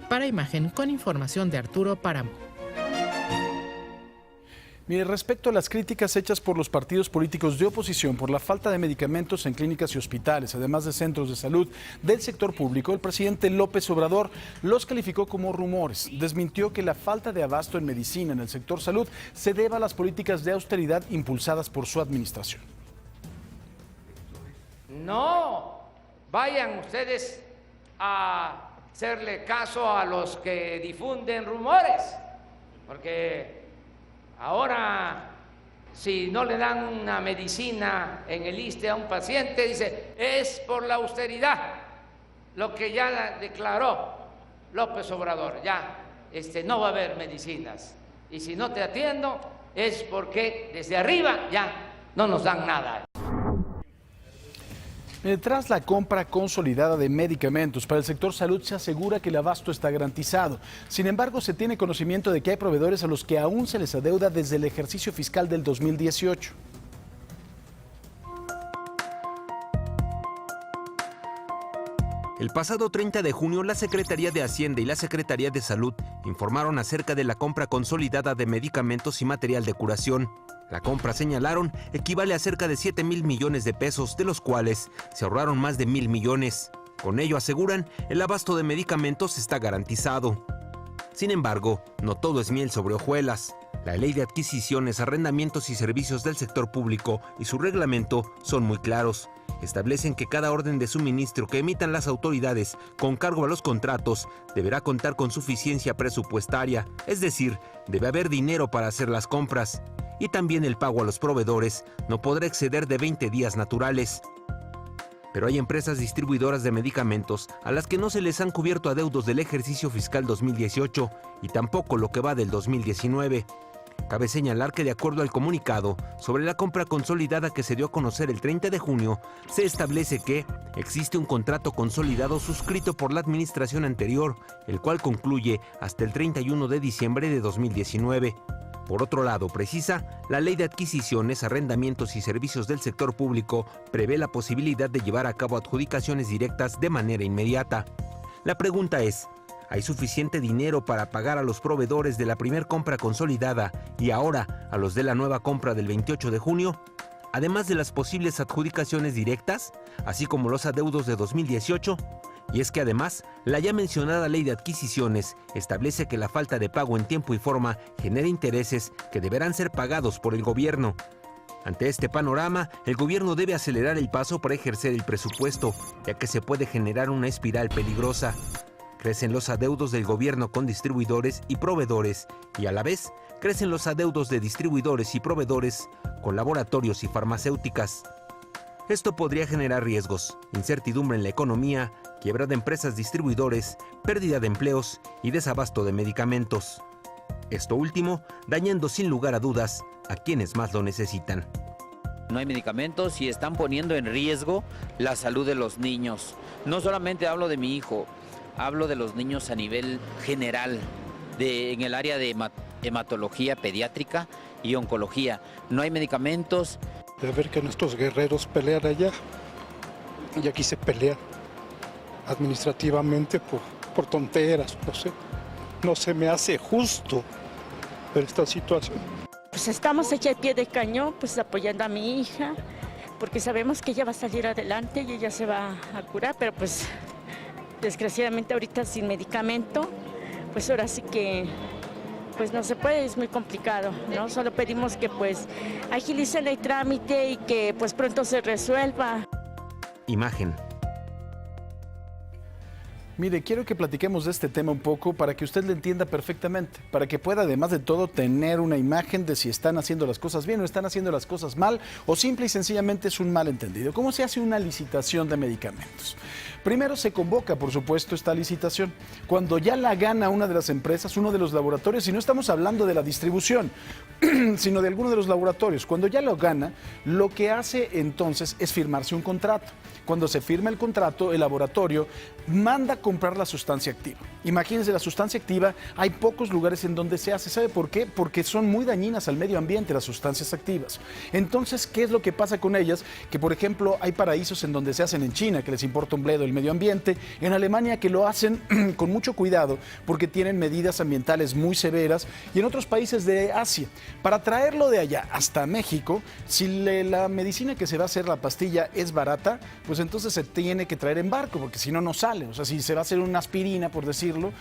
Para Imagen, con información de Arturo Páramo. Mire, respecto a las críticas hechas por los partidos políticos de oposición por la falta de medicamentos en clínicas y hospitales, además de centros de salud del sector público, el presidente López Obrador los calificó como rumores. Desmintió que la falta de abasto en medicina en el sector salud se deba a las políticas de austeridad impulsadas por su administración. No vayan ustedes a hacerle caso a los que difunden rumores, porque ahora si no le dan una medicina en el ISSSTE a un paciente, dice, es por la austeridad, lo que ya declaró López Obrador, ya no va a haber medicinas, y si no te atiendo es porque desde arriba ya no nos dan nada. Tras la compra consolidada de medicamentos para el sector salud, se asegura que el abasto está garantizado. Sin embargo, se tiene conocimiento de que hay proveedores a los que aún se les adeuda desde el ejercicio fiscal del 2018. El pasado 30 de junio, la Secretaría de Hacienda y la Secretaría de Salud informaron acerca de la compra consolidada de medicamentos y material de curación. La compra, señalaron, equivale a cerca de 7,000 millones de pesos, de los cuales se ahorraron más de 1,000 millones. Con ello, aseguran, el abasto de medicamentos está garantizado. Sin embargo, no todo es miel sobre hojuelas. La Ley de Adquisiciones, Arrendamientos y Servicios del Sector Público y su reglamento son muy claros. Establecen que cada orden de suministro que emitan las autoridades con cargo a los contratos deberá contar con suficiencia presupuestaria, es decir, debe haber dinero para hacer las compras. Y también el pago a los proveedores no podrá exceder de 20 días naturales. Pero hay empresas distribuidoras de medicamentos a las que no se les han cubierto adeudos del ejercicio fiscal 2018 y tampoco lo que va del 2019. Cabe señalar que, de acuerdo al comunicado sobre la compra consolidada que se dio a conocer el 30 de junio, se establece que existe un contrato consolidado suscrito por la administración anterior, el cual concluye hasta el 31 de diciembre de 2019. Por otro lado, precisa, la Ley de Adquisiciones, Arrendamientos y Servicios del Sector Público prevé la posibilidad de llevar a cabo adjudicaciones directas de manera inmediata. La pregunta es, ¿hay suficiente dinero para pagar a los proveedores de la primer compra consolidada y ahora a los de la nueva compra del 28 de junio? Además de las posibles adjudicaciones directas, así como los adeudos de 2018, y es que además, la ya mencionada Ley de Adquisiciones establece que la falta de pago en tiempo y forma genera intereses que deberán ser pagados por el gobierno. Ante este panorama, el gobierno debe acelerar el paso para ejercer el presupuesto, ya que se puede generar una espiral peligrosa. Crecen los adeudos del gobierno con distribuidores y proveedores, y a la vez crecen los adeudos de distribuidores y proveedores con laboratorios y farmacéuticas. Esto podría generar riesgos, incertidumbre en la economía, quiebra de empresas distribuidores, pérdida de empleos y desabasto de medicamentos. Esto último, dañando sin lugar a dudas a quienes más lo necesitan. No hay medicamentos y están poniendo en riesgo la salud de los niños. No solamente hablo de mi hijo, hablo de los niños a nivel general, en el área de hematología pediátrica y oncología. No hay medicamentos. De ver que nuestros guerreros pelean allá y aquí se pelean administrativamente por tonteras, no sé. No se me hace justo ver esta situación. Pues estamos aquí al pie de cañón, pues apoyando a mi hija, porque sabemos que ella va a salir adelante y ella se va a curar, pero pues desgraciadamente ahorita sin medicamento, pues ahora sí que pues no se puede, es muy complicado, ¿no? Solo pedimos que pues agilicen el trámite y que pues pronto se resuelva. Imagen. Mire, quiero que platiquemos de este tema un poco para que usted lo entienda perfectamente, para que pueda, además de todo, tener una imagen de si están haciendo las cosas bien o están haciendo las cosas mal, o simple y sencillamente es un malentendido. ¿Cómo se hace una licitación de medicamentos? Primero se convoca, por supuesto, esta licitación. Cuando ya la gana una de las empresas, uno de los laboratorios, y no estamos hablando de la distribución, sino de alguno de los laboratorios, cuando ya lo gana, lo que hace entonces es firmarse un contrato. Cuando se firma el contrato, el laboratorio manda a comprar la sustancia activa. Imagínense, la sustancia activa, hay pocos lugares en donde se hace. ¿Sabe por qué? Porque son muy dañinas al medio ambiente las sustancias activas. Entonces, ¿qué es lo que pasa con ellas? Que, por ejemplo, hay paraísos en donde se hacen en China, que les importa un bledo el medio ambiente, en Alemania que lo hacen con mucho cuidado porque tienen medidas ambientales muy severas, y en otros países de Asia. Para traerlo de allá hasta México, si la medicina que se va a hacer, la pastilla, es barata, pues entonces se tiene que traer en barco, porque si no, no sale. O sea, si se va a hacer una aspirina, por decirlo,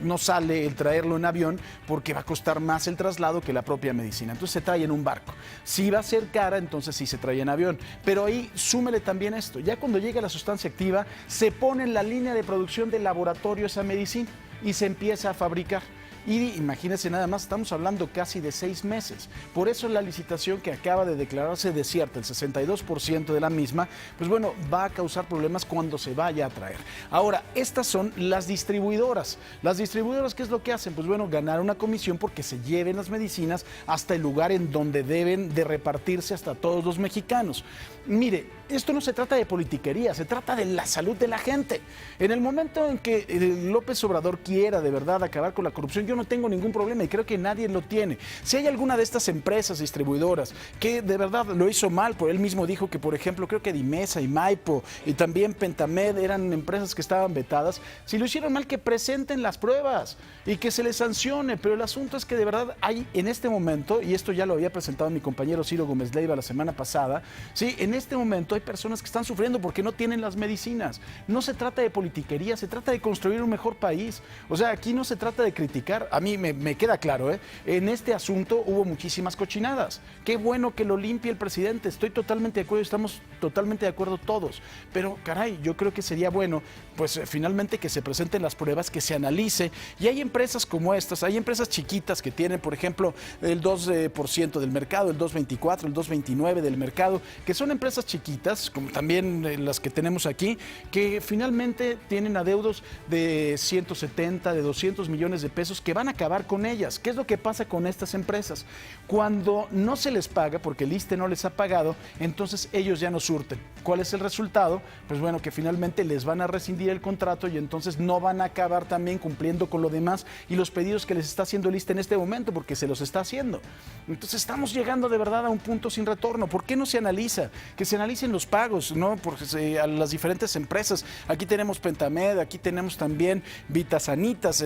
no sale el traerlo en avión porque va a costar más el traslado que la propia medicina. Entonces se trae en un barco. Si va a ser cara, entonces sí se trae en avión. Pero ahí súmele también esto. Ya cuando llega la sustancia activa, se pone en la línea de producción del laboratorio esa medicina y se empieza a fabricar. Y imagínense nada más, estamos hablando casi de 6 meses. Por eso la licitación que acaba de declararse desierta, el 62% de la misma, pues bueno, va a causar problemas cuando se vaya a traer. Ahora, estas son las distribuidoras. Las distribuidoras, ¿qué es lo que hacen? Pues bueno, ganar una comisión porque se lleven las medicinas hasta el lugar en donde deben de repartirse hasta todos los mexicanos. Mire, esto no se trata de politiquería, se trata de la salud de la gente. En el momento en que López Obrador quiera de verdad acabar con la corrupción, yo no tengo ningún problema y creo que nadie lo tiene. Si hay alguna de estas empresas distribuidoras que de verdad lo hizo mal, por él mismo dijo que, por ejemplo, creo que Dimesa y Maipo y también Pentamed eran empresas que estaban vetadas, si lo hicieron mal, que presenten las pruebas y que se les sancione. Pero el asunto es que de verdad hay en este momento, y esto ya lo había presentado mi compañero Ciro Gómez Leiva la semana pasada, ¿sí? En este momento hay personas que están sufriendo porque no tienen las medicinas. No se trata de politiquería, se trata de construir un mejor país. O sea, aquí no se trata de criticar. A mí me queda claro, en este asunto hubo muchísimas cochinadas. Qué bueno que lo limpie el presidente. Estoy totalmente de acuerdo, estamos totalmente de acuerdo todos. Pero, caray, yo creo que sería bueno, pues finalmente que se presenten las pruebas, que se analice. Y hay empresas como estas, hay empresas chiquitas que tienen, por ejemplo, el 2% del mercado, el 2.24, el 2.29 del mercado, que son empresas chiquitas, como también las que tenemos aquí, que finalmente tienen adeudos de 170, de 200 millones de pesos que van a acabar con ellas. ¿Qué es lo que pasa con estas empresas? Cuando no se les paga, porque el ISSSTE no les ha pagado, entonces ellos ya no surten. ¿Cuál es el resultado? Pues bueno, que finalmente les van a rescindir el contrato y entonces no van a acabar también cumpliendo con lo demás y los pedidos que les está haciendo el ISSSTE en este momento, porque se los está haciendo. Entonces estamos llegando de verdad a un punto sin retorno. ¿Por qué no se analiza? Que se analicen los pagos, ¿no? A las diferentes empresas. Aquí tenemos Pentamed, aquí tenemos también Vitasanitas,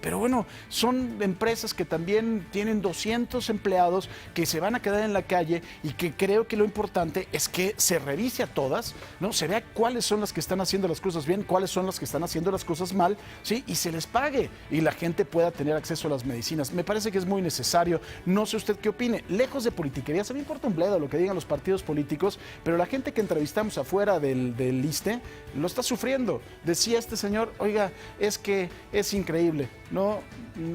pero bueno, son empresas que también tienen 200 empleados que se van a quedar en la calle y que creo que lo importante es que se revise a todas, ¿no? Se vea cuáles son las que están haciendo las cosas bien, cuáles son las que están haciendo las cosas mal, ¿sí? Y se les pague y la gente pueda tener acceso a las medicinas. Me parece que es muy necesario. No sé usted qué opine. Lejos de politiquería, se me importa un bledo lo que digan los partidos políticos, pero la gente que entrevistamos afuera del ISSSTE lo está sufriendo. Decía este señor, oiga, es que es increíble, ¿no?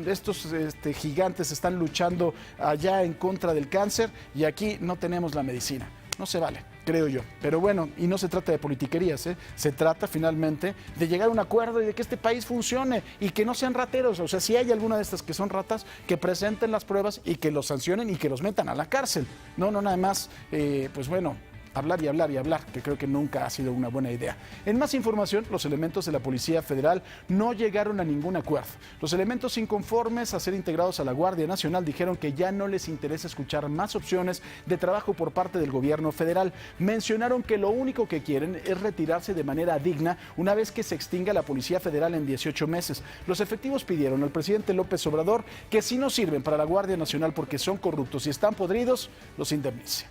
Estos gigantes están luchando allá en contra del cáncer y aquí no tenemos la medicina. No se vale, creo yo. Pero bueno, y no se trata de politiquerías, se trata finalmente de llegar a un acuerdo y de que este país funcione y que no sean rateros. O sea, si hay alguna de estas que son ratas, que presenten las pruebas y que los sancionen y que los metan a la cárcel. No nada más, pues bueno, hablar y hablar y hablar, que creo que nunca ha sido una buena idea. En más información, los elementos de la Policía Federal no llegaron a ningún acuerdo. Los elementos inconformes a ser integrados a la Guardia Nacional dijeron que ya no les interesa escuchar más opciones de trabajo por parte del gobierno federal. Mencionaron que lo único que quieren es retirarse de manera digna una vez que se extinga la Policía Federal en 18 meses. Los efectivos pidieron al presidente López Obrador que si no sirven para la Guardia Nacional porque son corruptos y están podridos, los indemnice.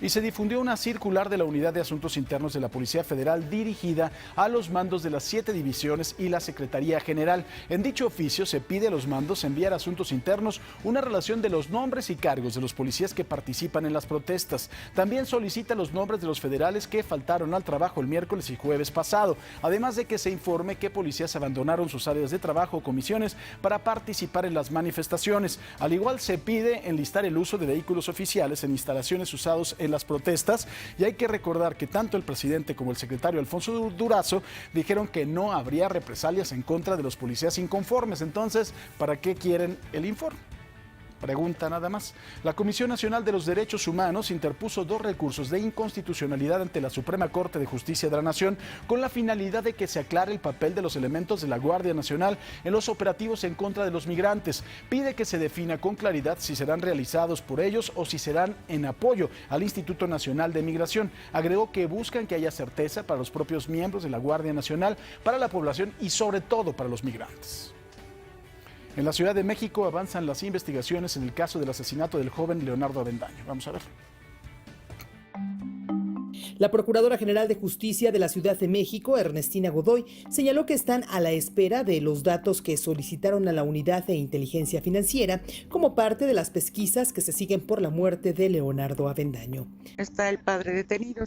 Y se difundió una circular de la Unidad de Asuntos Internos de la Policía Federal dirigida a los mandos de las 7 divisiones y la Secretaría General. En dicho oficio se pide a los mandos enviar a Asuntos Internos una relación de los nombres y cargos de los policías que participan en las protestas. También solicita los nombres de los federales que faltaron al trabajo el miércoles y jueves pasado, además de que se informe qué policías abandonaron sus áreas de trabajo o comisiones para participar en las manifestaciones. Al igual se pide enlistar el uso de vehículos oficiales en instalaciones usados en las protestas, y hay que recordar que tanto el presidente como el secretario Alfonso Durazo dijeron que no habría represalias en contra de los policías inconformes. Entonces, ¿para qué quieren el informe? Pregunta nada más. La Comisión Nacional de los Derechos Humanos interpuso 2 recursos de inconstitucionalidad ante la Suprema Corte de Justicia de la Nación con la finalidad de que se aclare el papel de los elementos de la Guardia Nacional en los operativos en contra de los migrantes. Pide que se defina con claridad si serán realizados por ellos o si serán en apoyo al Instituto Nacional de Migración. Agregó que buscan que haya certeza para los propios miembros de la Guardia Nacional, para la población y sobre todo para los migrantes. En la Ciudad de México avanzan las investigaciones en el caso del asesinato del joven Leonardo Avendaño. Vamos a ver. La Procuradora General de Justicia de la Ciudad de México, Ernestina Godoy, señaló que están a la espera de los datos que solicitaron a la Unidad de Inteligencia Financiera como parte de las pesquisas que se siguen por la muerte de Leonardo Avendaño. Está el padre detenido,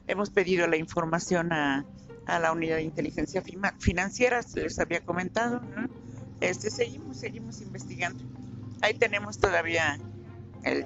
hemos pedido la información a la Unidad de Inteligencia Financiera, se les había comentado, ¿no? Seguimos investigando. Ahí tenemos todavía el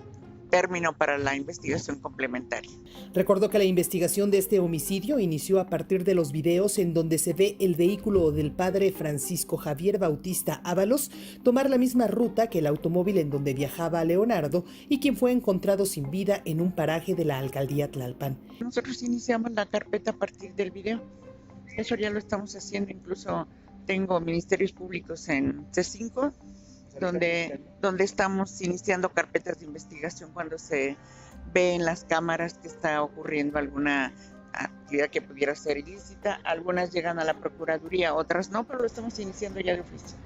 término para la investigación complementaria. Recordó que la investigación de este homicidio inició a partir de los videos en donde se ve el vehículo del padre Francisco Javier Bautista Ábalos tomar la misma ruta que el automóvil en donde viajaba Leonardo y quien fue encontrado sin vida en un paraje de la alcaldía Tlalpan. Nosotros iniciamos la carpeta a partir del video. Eso ya lo estamos haciendo, incluso tengo ministerios públicos en C5, donde estamos iniciando carpetas de investigación cuando se ve en las cámaras que está ocurriendo alguna actividad que pudiera ser ilícita. Algunas llegan a la Procuraduría, otras no, pero lo estamos iniciando ya de oficio.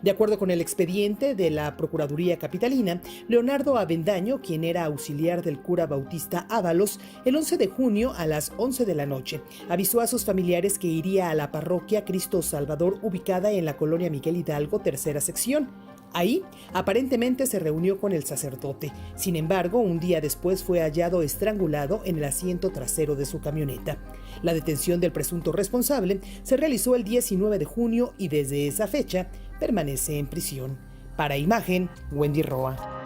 De acuerdo con el expediente de la Procuraduría Capitalina, Leonardo Avendaño, quien era auxiliar del cura Bautista Ábalos, el 11 de junio a las 11 de la noche, avisó a sus familiares que iría a la parroquia Cristo Salvador ubicada en la colonia Miguel Hidalgo, tercera sección. Ahí, aparentemente se reunió con el sacerdote. Sin embargo, un día después fue hallado estrangulado en el asiento trasero de su camioneta. La detención del presunto responsable se realizó el 19 de junio y desde esa fecha permanece en prisión. Para Imagen, Wendy Roa.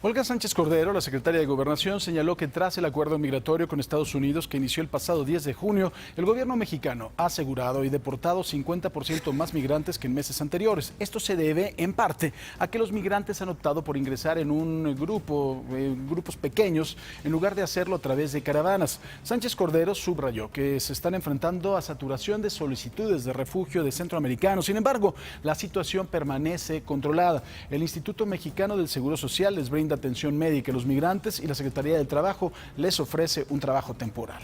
Olga Sánchez Cordero, la secretaria de Gobernación, señaló que tras el acuerdo migratorio con Estados Unidos que inició el pasado 10 de junio, el gobierno mexicano ha asegurado y deportado 50% más migrantes que en meses anteriores. Esto se debe, en parte, a que los migrantes han optado por ingresar en un grupos pequeños, en lugar de hacerlo a través de caravanas. Sánchez Cordero subrayó que se están enfrentando a saturación de solicitudes de refugio de centroamericanos. Sin embargo, la situación permanece controlada. El Instituto Mexicano del Seguro Social les brinda atención médica a los migrantes y la Secretaría del Trabajo les ofrece un trabajo temporal.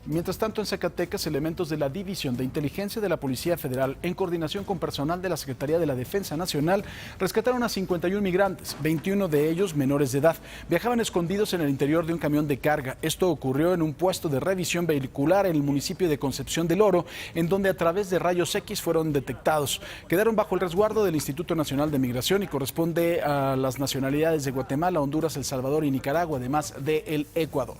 Mientras tanto, en Zacatecas, elementos de la División de Inteligencia de la Policía Federal, en coordinación con personal de la Secretaría de la Defensa Nacional, rescataron a 51 migrantes, 21 de ellos menores de edad. Viajaban escondidos en el interior de un camión de carga. Esto ocurrió en un puesto de revisión vehicular en el municipio de Concepción del Oro, en donde a través de rayos X fueron detectados. Quedaron bajo el resguardo del Instituto Nacional de Migración y corresponde a las nacionalidades de Guatemala, Honduras, El Salvador y Nicaragua, además de el Ecuador.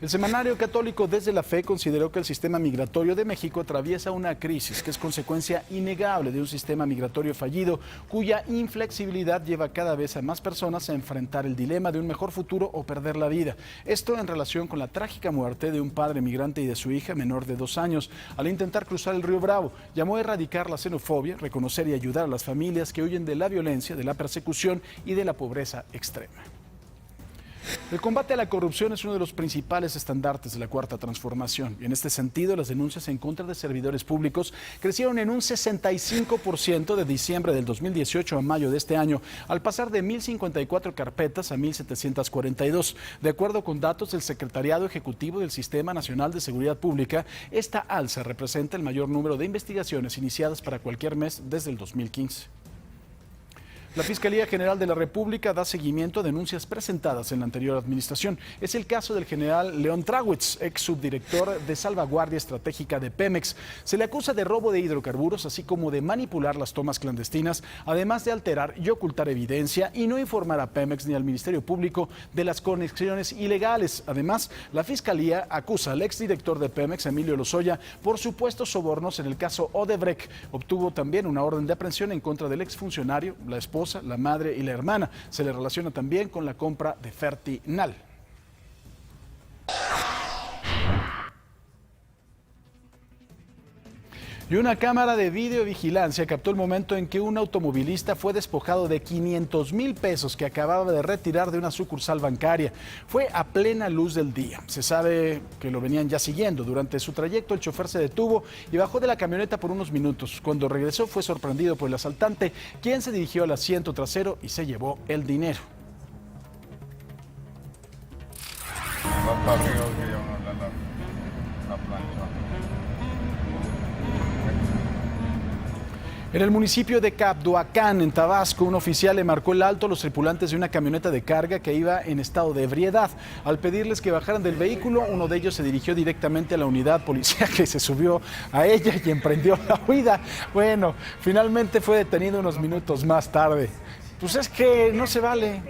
El Semanario Católico Desde la Fe consideró que el sistema migratorio de México atraviesa una crisis que es consecuencia innegable de un sistema migratorio fallido, cuya inflexibilidad lleva cada vez a más personas a enfrentar el dilema de un mejor futuro o perder la vida. Esto en relación con la trágica muerte de un padre migrante y de su hija menor de 2 años al intentar cruzar el río Bravo. Llamó a erradicar la xenofobia, reconocer y ayudar a las familias que huyen de la violencia, de la persecución y de la pobreza extrema. El combate a la corrupción es uno de los principales estandartes de la Cuarta Transformación y en este sentido las denuncias en contra de servidores públicos crecieron en un 65% de diciembre del 2018 a mayo de este año, al pasar de 1.054 carpetas a 1.742. De acuerdo con datos del Secretariado Ejecutivo del Sistema Nacional de Seguridad Pública, esta alza representa el mayor número de investigaciones iniciadas para cualquier mes desde el 2015. La Fiscalía General de la República da seguimiento a denuncias presentadas en la anterior administración. Es el caso del general León Trawitz, ex subdirector de Salvaguardia Estratégica de Pemex. Se le acusa de robo de hidrocarburos, así como de manipular las tomas clandestinas, además de alterar y ocultar evidencia y no informar a Pemex ni al Ministerio Público de las conexiones ilegales. Además, la Fiscalía acusa al exdirector de Pemex, Emilio Lozoya, por supuestos sobornos en el caso Odebrecht. Obtuvo también una orden de aprehensión en contra del exfuncionario, la esposa, la madre y la hermana. Se le relaciona también con la compra de Fertinal. Y una cámara de videovigilancia captó el momento en que un automovilista fue despojado de 500,000 pesos que acababa de retirar de una sucursal bancaria. Fue a plena luz del día. Se sabe que lo venían ya siguiendo. Durante su trayecto, el chofer se detuvo y bajó de la camioneta por unos minutos. Cuando regresó, fue sorprendido por el asaltante, quien se dirigió al asiento trasero y se llevó el dinero. En el municipio de Cabdoacán, en Tabasco, un oficial le marcó el alto a los tripulantes de una camioneta de carga que iba en estado de ebriedad. Al pedirles que bajaran del vehículo, uno de ellos se dirigió directamente a la unidad policial que se subió a ella y emprendió la huida. Bueno, finalmente fue detenido unos minutos más tarde. Pues es que no se vale.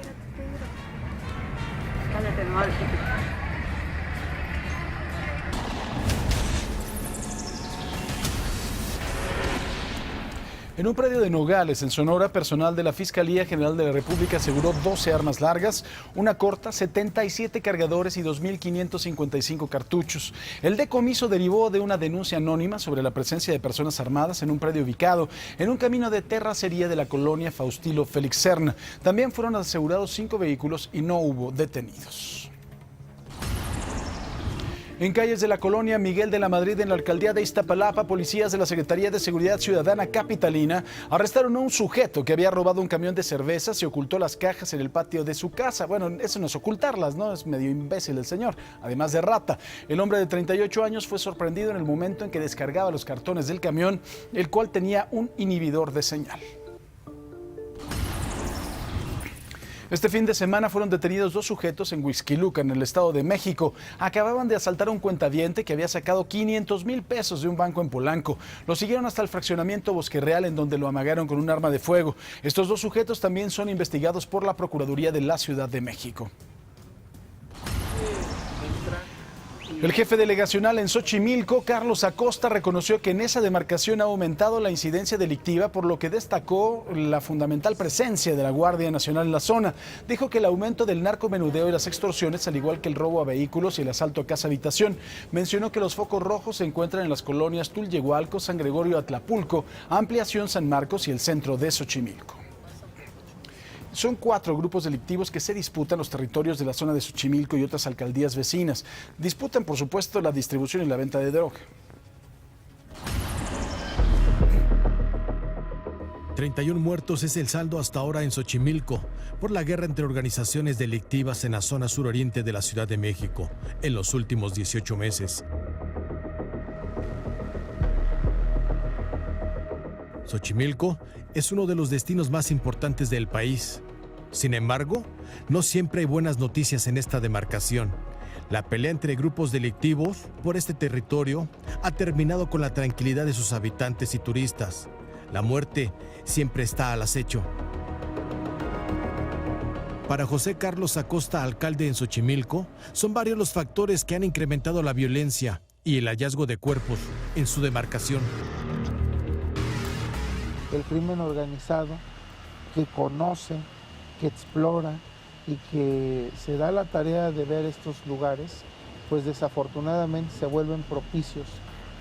En un predio de Nogales, en Sonora, personal de la Fiscalía General de la República aseguró 12 armas largas, una corta, 77 cargadores y 2.555 cartuchos. El decomiso derivó de una denuncia anónima sobre la presencia de personas armadas en un predio ubicado en un camino de terracería de la colonia Faustilo Félix Serna. También fueron asegurados 5 vehículos y no hubo detenidos. En calles de la colonia Miguel de la Madrid, en la alcaldía de Iztapalapa, policías de la Secretaría de Seguridad Ciudadana Capitalina arrestaron a un sujeto que había robado un camión de cervezas y ocultó las cajas en el patio de su casa. Bueno, eso no es ocultarlas, ¿no? Es medio imbécil el señor, además de rata. El hombre de 38 años fue sorprendido en el momento en que descargaba los cartones del camión, el cual tenía un inhibidor de señal. Este fin de semana fueron detenidos 2 sujetos en Huixquiluca, en el Estado de México. Acababan de asaltar a un cuentaviente que había sacado 500,000 pesos de un banco en Polanco. Lo siguieron hasta el fraccionamiento Bosque Real, en donde lo amagaron con un arma de fuego. Estos 2 sujetos también son investigados por la Procuraduría de la Ciudad de México. El jefe delegacional en Xochimilco, Carlos Acosta, reconoció que en esa demarcación ha aumentado la incidencia delictiva, por lo que destacó la fundamental presencia de la Guardia Nacional en la zona. Dijo que el aumento del narcomenudeo y las extorsiones, al igual que el robo a vehículos y el asalto a casa-habitación. Mencionó que los focos rojos se encuentran en las colonias Tulyehualco, San Gregorio, Atlapulco, Ampliación San Marcos y el centro de Xochimilco. Son 4 grupos delictivos que se disputan los territorios de la zona de Xochimilco y otras alcaldías vecinas. Disputan, por supuesto, la distribución y la venta de droga. 31 muertos es el saldo hasta ahora en Xochimilco por la guerra entre organizaciones delictivas en la zona suroriente de la Ciudad de México en los últimos 18 meses. Xochimilco es uno de los destinos más importantes del país. Sin embargo, no siempre hay buenas noticias en esta demarcación. La pelea entre grupos delictivos por este territorio ha terminado con la tranquilidad de sus habitantes y turistas. La muerte siempre está al acecho. Para José Carlos Acosta, alcalde en Xochimilco, son varios los factores que han incrementado la violencia y el hallazgo de cuerpos en su demarcación. El crimen organizado que conoce, que explora y que se da la tarea de ver estos lugares, pues desafortunadamente se vuelven propicios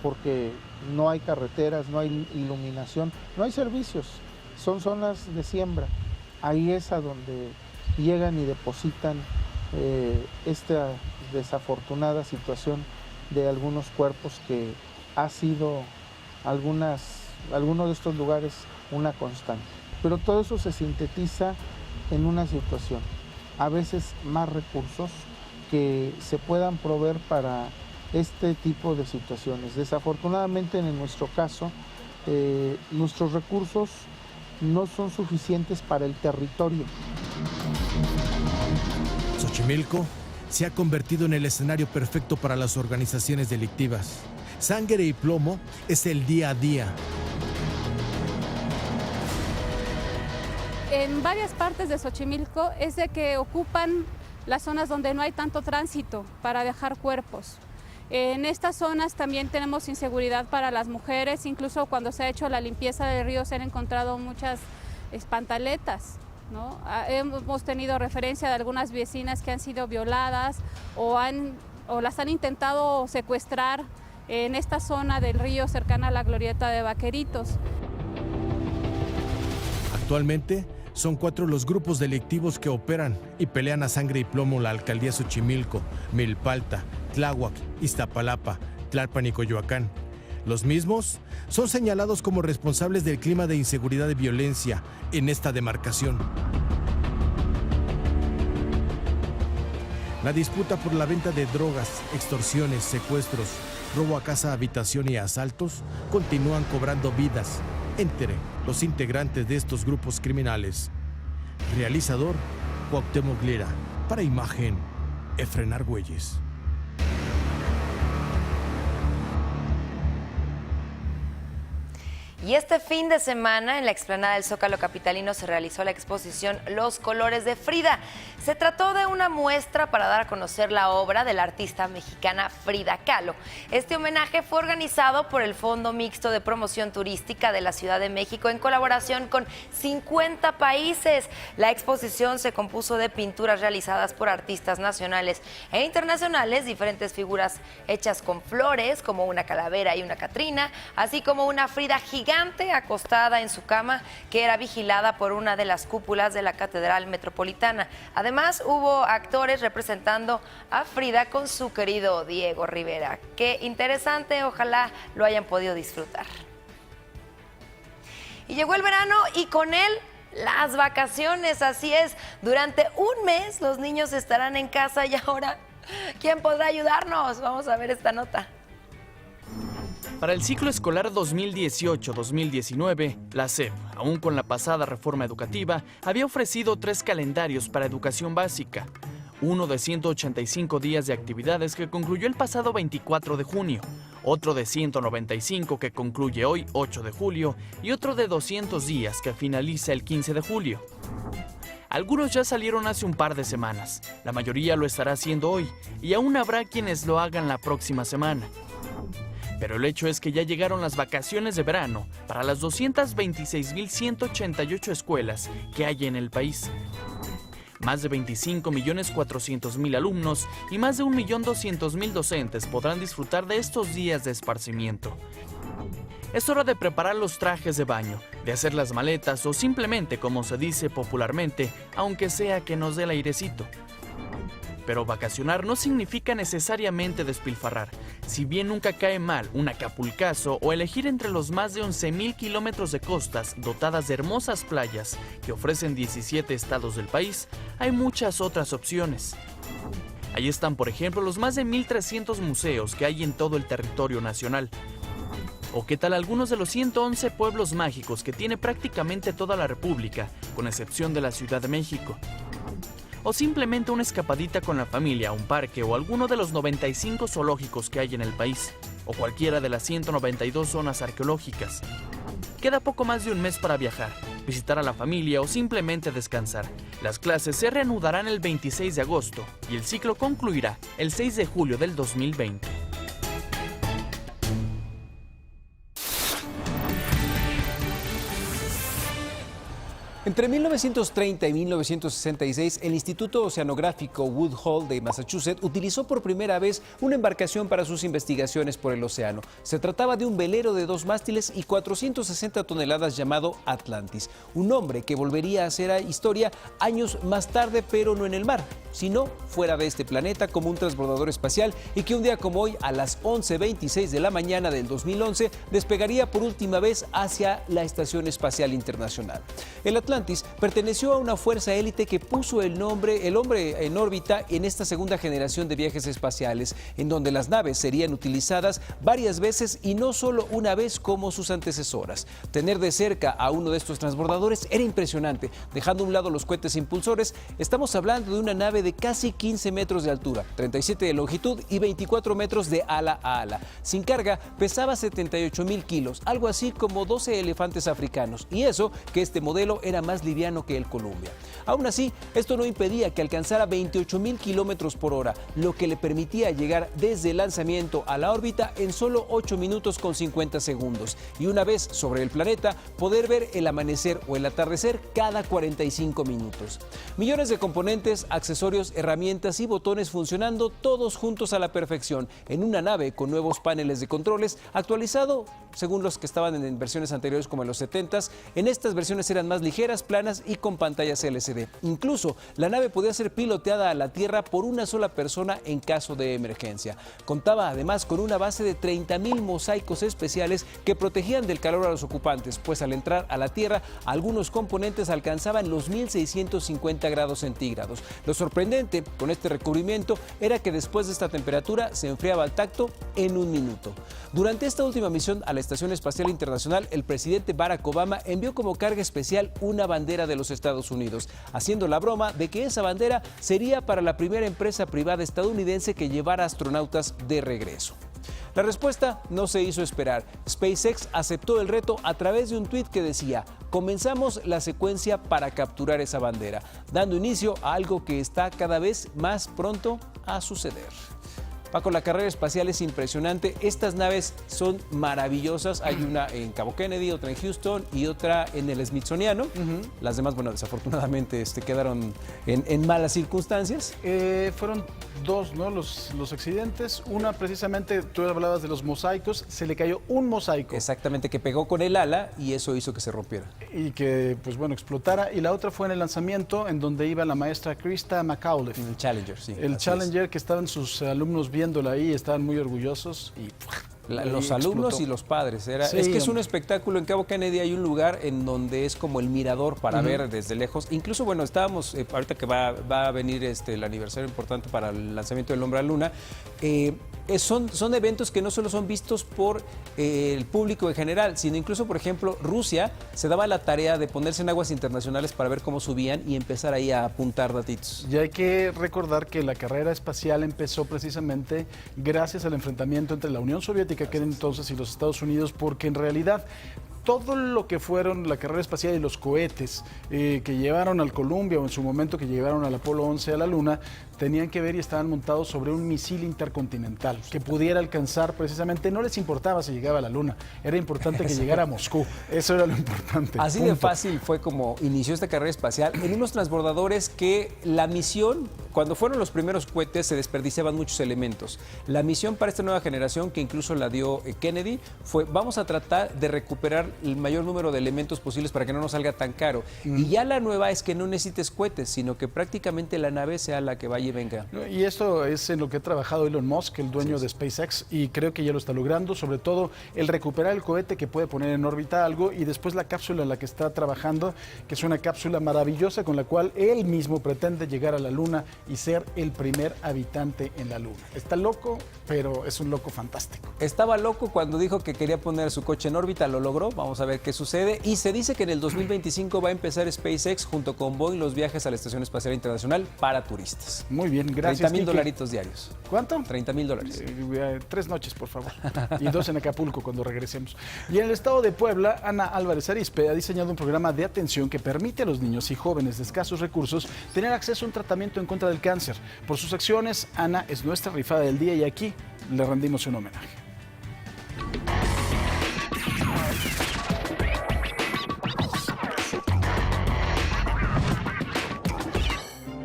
porque no hay carreteras, no hay iluminación, no hay servicios, son zonas de siembra. Ahí es a donde llegan y depositan esta desafortunada situación de algunos cuerpos que ha sido algunos de estos lugares una constante. Pero todo eso se sintetiza en una situación, a veces más recursos que se puedan proveer para este tipo de situaciones. Desafortunadamente, en nuestro caso, nuestros recursos no son suficientes para el territorio. Xochimilco se ha convertido en el escenario perfecto para las organizaciones delictivas. Sangre y plomo es el día a día. En varias partes de Xochimilco es de que ocupan las zonas donde no hay tanto tránsito para dejar cuerpos. En estas zonas también tenemos inseguridad para las mujeres, incluso cuando se ha hecho la limpieza del río se han encontrado muchas pantaletas, ¿no? Hemos tenido referencia de algunas vecinas que han sido violadas o las han intentado secuestrar en esta zona del río cercana a la glorieta de Vaqueritos. Actualmente son 4 los grupos delictivos que operan y pelean a sangre y plomo la alcaldía Xochimilco, Milpalta, Tláhuac, Iztapalapa, Tlalpan y Coyoacán. Los mismos son señalados como responsables del clima de inseguridad y violencia en esta demarcación. La disputa por la venta de drogas, extorsiones, secuestros, robo a casa, habitación y asaltos continúan cobrando vidas entre los integrantes de estos grupos criminales. Realizador Cuauhtémoc Lira. Para Imagen, Efren Argüelles. Y este fin de semana en la explanada del Zócalo capitalino se realizó la exposición Los colores de Frida. Se trató de una muestra para dar a conocer la obra de la artista mexicana Frida Kahlo. Este homenaje fue organizado por el Fondo Mixto de Promoción Turística de la Ciudad de México en colaboración con 50 países. La exposición se compuso de pinturas realizadas por artistas nacionales e internacionales, diferentes figuras hechas con flores como una calavera y una Catrina, así como una Frida gigante acostada en su cama que era vigilada por una de las cúpulas de la Catedral Metropolitana. Además, hubo actores representando a Frida con su querido Diego Rivera. Qué interesante, ojalá lo hayan podido disfrutar. Y llegó el verano y con él las vacaciones, así es. Durante un mes los niños estarán en casa y ahora, ¿quién podrá ayudarnos? Vamos a ver esta nota. Para el ciclo escolar 2018-2019, la SEP, aún con la pasada reforma educativa, había ofrecido 3 calendarios para educación básica. Uno de 185 días de actividades que concluyó el pasado 24 de junio, otro de 195 que concluye hoy, 8 de julio, y otro de 200 días que finaliza el 15 de julio. Algunos ya salieron hace un par de semanas, la mayoría lo estará haciendo hoy, y aún habrá quienes lo hagan la próxima semana. Pero el hecho es que ya llegaron las vacaciones de verano para las 226.188 escuelas que hay en el país. Más de 25.400.000 alumnos y más de 1.200.000 docentes podrán disfrutar de estos días de esparcimiento. Es hora de preparar los trajes de baño, de hacer las maletas o simplemente, como se dice popularmente, aunque sea que nos dé el airecito. Pero vacacionar no significa necesariamente despilfarrar. Si bien nunca cae mal un acapulcazo o elegir entre los más de 11.000 kilómetros de costas dotadas de hermosas playas que ofrecen 17 estados del país, hay muchas otras opciones. Ahí están, por ejemplo, los más de 1.300 museos que hay en todo el territorio nacional. ¿O qué tal algunos de los 111 pueblos mágicos que tiene prácticamente toda la República, con excepción de la Ciudad de México? O simplemente una escapadita con la familia a un parque o alguno de los 95 zoológicos que hay en el país, o cualquiera de las 192 zonas arqueológicas. Queda poco más de un mes para viajar, visitar a la familia o simplemente descansar. Las clases se reanudarán el 26 de agosto y el ciclo concluirá el 6 de julio del 2020. Entre 1930 y 1966, el Instituto Oceanográfico Woodhull de Massachusetts utilizó por primera vez una embarcación para sus investigaciones por el océano. Se trataba de un velero de 2 mástiles y 460 toneladas llamado Atlantis, un nombre que volvería a hacer historia años más tarde, pero no en el mar, sino fuera de este planeta como un transbordador espacial, y que un día como hoy, a las 11:26 de la mañana del 2011, despegaría por última vez hacia la Estación Espacial Internacional. El Atlantis perteneció a una fuerza élite que puso el hombre en órbita en esta segunda generación de viajes espaciales, en donde las naves serían utilizadas varias veces y no solo una vez como sus antecesoras. Tener de cerca a uno de estos transbordadores era impresionante. Dejando a un lado los cohetes impulsores, estamos hablando de una nave de casi 15 metros de altura, 37 de longitud y 24 metros de ala a ala. Sin carga, pesaba 78.000 kilos, algo así como 12 elefantes africanos, y eso que este modelo era más liviano que el Columbia. Aún así, esto no impedía que alcanzara 28.000 kilómetros por hora, lo que le permitía llegar desde el lanzamiento a la órbita en solo 8 minutos con 50 segundos, y una vez sobre el planeta, poder ver el amanecer o el atardecer cada 45 minutos. Millones de componentes, accesorios, herramientas y botones funcionando todos juntos a la perfección, en una nave con nuevos paneles de controles, actualizado según los que estaban en versiones anteriores como en los 70s. En estas versiones eran más ligeras, planas y con pantallas LCD. Incluso la nave podía ser piloteada a la Tierra por una sola persona en caso de emergencia. Contaba además con una base de 30.000 mosaicos especiales que protegían del calor a los ocupantes, pues al entrar a la Tierra algunos componentes alcanzaban los 1.650 grados centígrados. Lo sorprendente sorprendente con este recubrimiento era que después de esta temperatura se enfriaba al tacto en 1 minuto. Durante esta última misión a la Estación Espacial Internacional, el presidente Barack Obama envió como carga especial una bandera de los Estados Unidos, haciendo la broma de que esa bandera sería para la primera empresa privada estadounidense que llevara astronautas de regreso. La respuesta no se hizo esperar. SpaceX aceptó el reto a través de un tuit que decía: comenzamos la secuencia para capturar esa bandera, dando inicio a algo que está cada vez más pronto a suceder. Paco, la carrera espacial es impresionante. Estas naves son maravillosas. Hay una en Cabo Kennedy, otra en Houston y otra en el Smithsoniano. Las demás, bueno, desafortunadamente quedaron en malas circunstancias. Fueron 2, ¿no? Los accidentes. Una, precisamente, tú hablabas de los mosaicos. Se le cayó un mosaico. Exactamente, que pegó con el ala y eso hizo que se rompiera. Y que, pues bueno, explotara. Y la otra fue en el lanzamiento, en donde iba la maestra Krista McAuliffe. El Challenger, sí. El Challenger, que estaban sus alumnos viéndola ahí, estaban muy orgullosos y los alumnos y los padres. Sí, es que es un espectáculo. En Cabo Kennedy hay un lugar en donde es como el mirador para ver desde lejos. Incluso, bueno, estábamos, ahorita que va a venir el aniversario importante para el lanzamiento del hombre a la luna, son eventos que no solo son vistos por el público en general, sino incluso, por ejemplo, Rusia se daba la tarea de ponerse en aguas internacionales para ver cómo subían y empezar ahí a apuntar datitos. Y hay que recordar que la carrera espacial empezó precisamente gracias al enfrentamiento entre la Unión Soviética, que era entonces, y los Estados Unidos, porque en realidad todo lo que fueron la carrera espacial y los cohetes que llevaron al Columbia, o en su momento que llevaron al Apolo 11 a la Luna, tenían que ver y estaban montados sobre un misil intercontinental que pudiera alcanzar precisamente, no les importaba si llegaba a la Luna, era importante que llegara a Moscú, eso era lo importante. Así de fácil fue como inició esta carrera espacial, en unos transbordadores que la misión, cuando fueron los primeros cohetes se desperdiciaban muchos elementos. La misión para esta nueva generación, que incluso la dio Kennedy, fue: vamos a tratar de recuperar el mayor número de elementos posibles para que no nos salga tan caro. Y ya la nueva es que no necesites cohetes, sino que prácticamente la nave sea la que vaya y venga. Y esto es en lo que ha trabajado Elon Musk, el dueño de SpaceX, y creo que ya lo está logrando, sobre todo el recuperar el cohete que puede poner en órbita algo, y después la cápsula en la que está trabajando, que es una cápsula maravillosa con la cual él mismo pretende llegar a la Luna y ser el primer habitante en la Luna. Está loco, pero es un loco fantástico. Estaba loco cuando dijo que quería poner su coche en órbita, lo logró. Vamos a ver qué sucede. Y se dice que en el 2025 va a empezar SpaceX junto con Boeing los viajes a la Estación Espacial Internacional para turistas. Muy bien, gracias. $30,000 diarios. ¿Cuánto? $30,000. 3 noches, por favor. Y 2 en Acapulco cuando regresemos. Y en el estado de Puebla, Ana Álvarez Arizpe ha diseñado un programa de atención que permite a los niños y jóvenes de escasos recursos tener acceso a un tratamiento en contra del cáncer. Por sus acciones, Ana es nuestra rifada del día y aquí le rendimos un homenaje.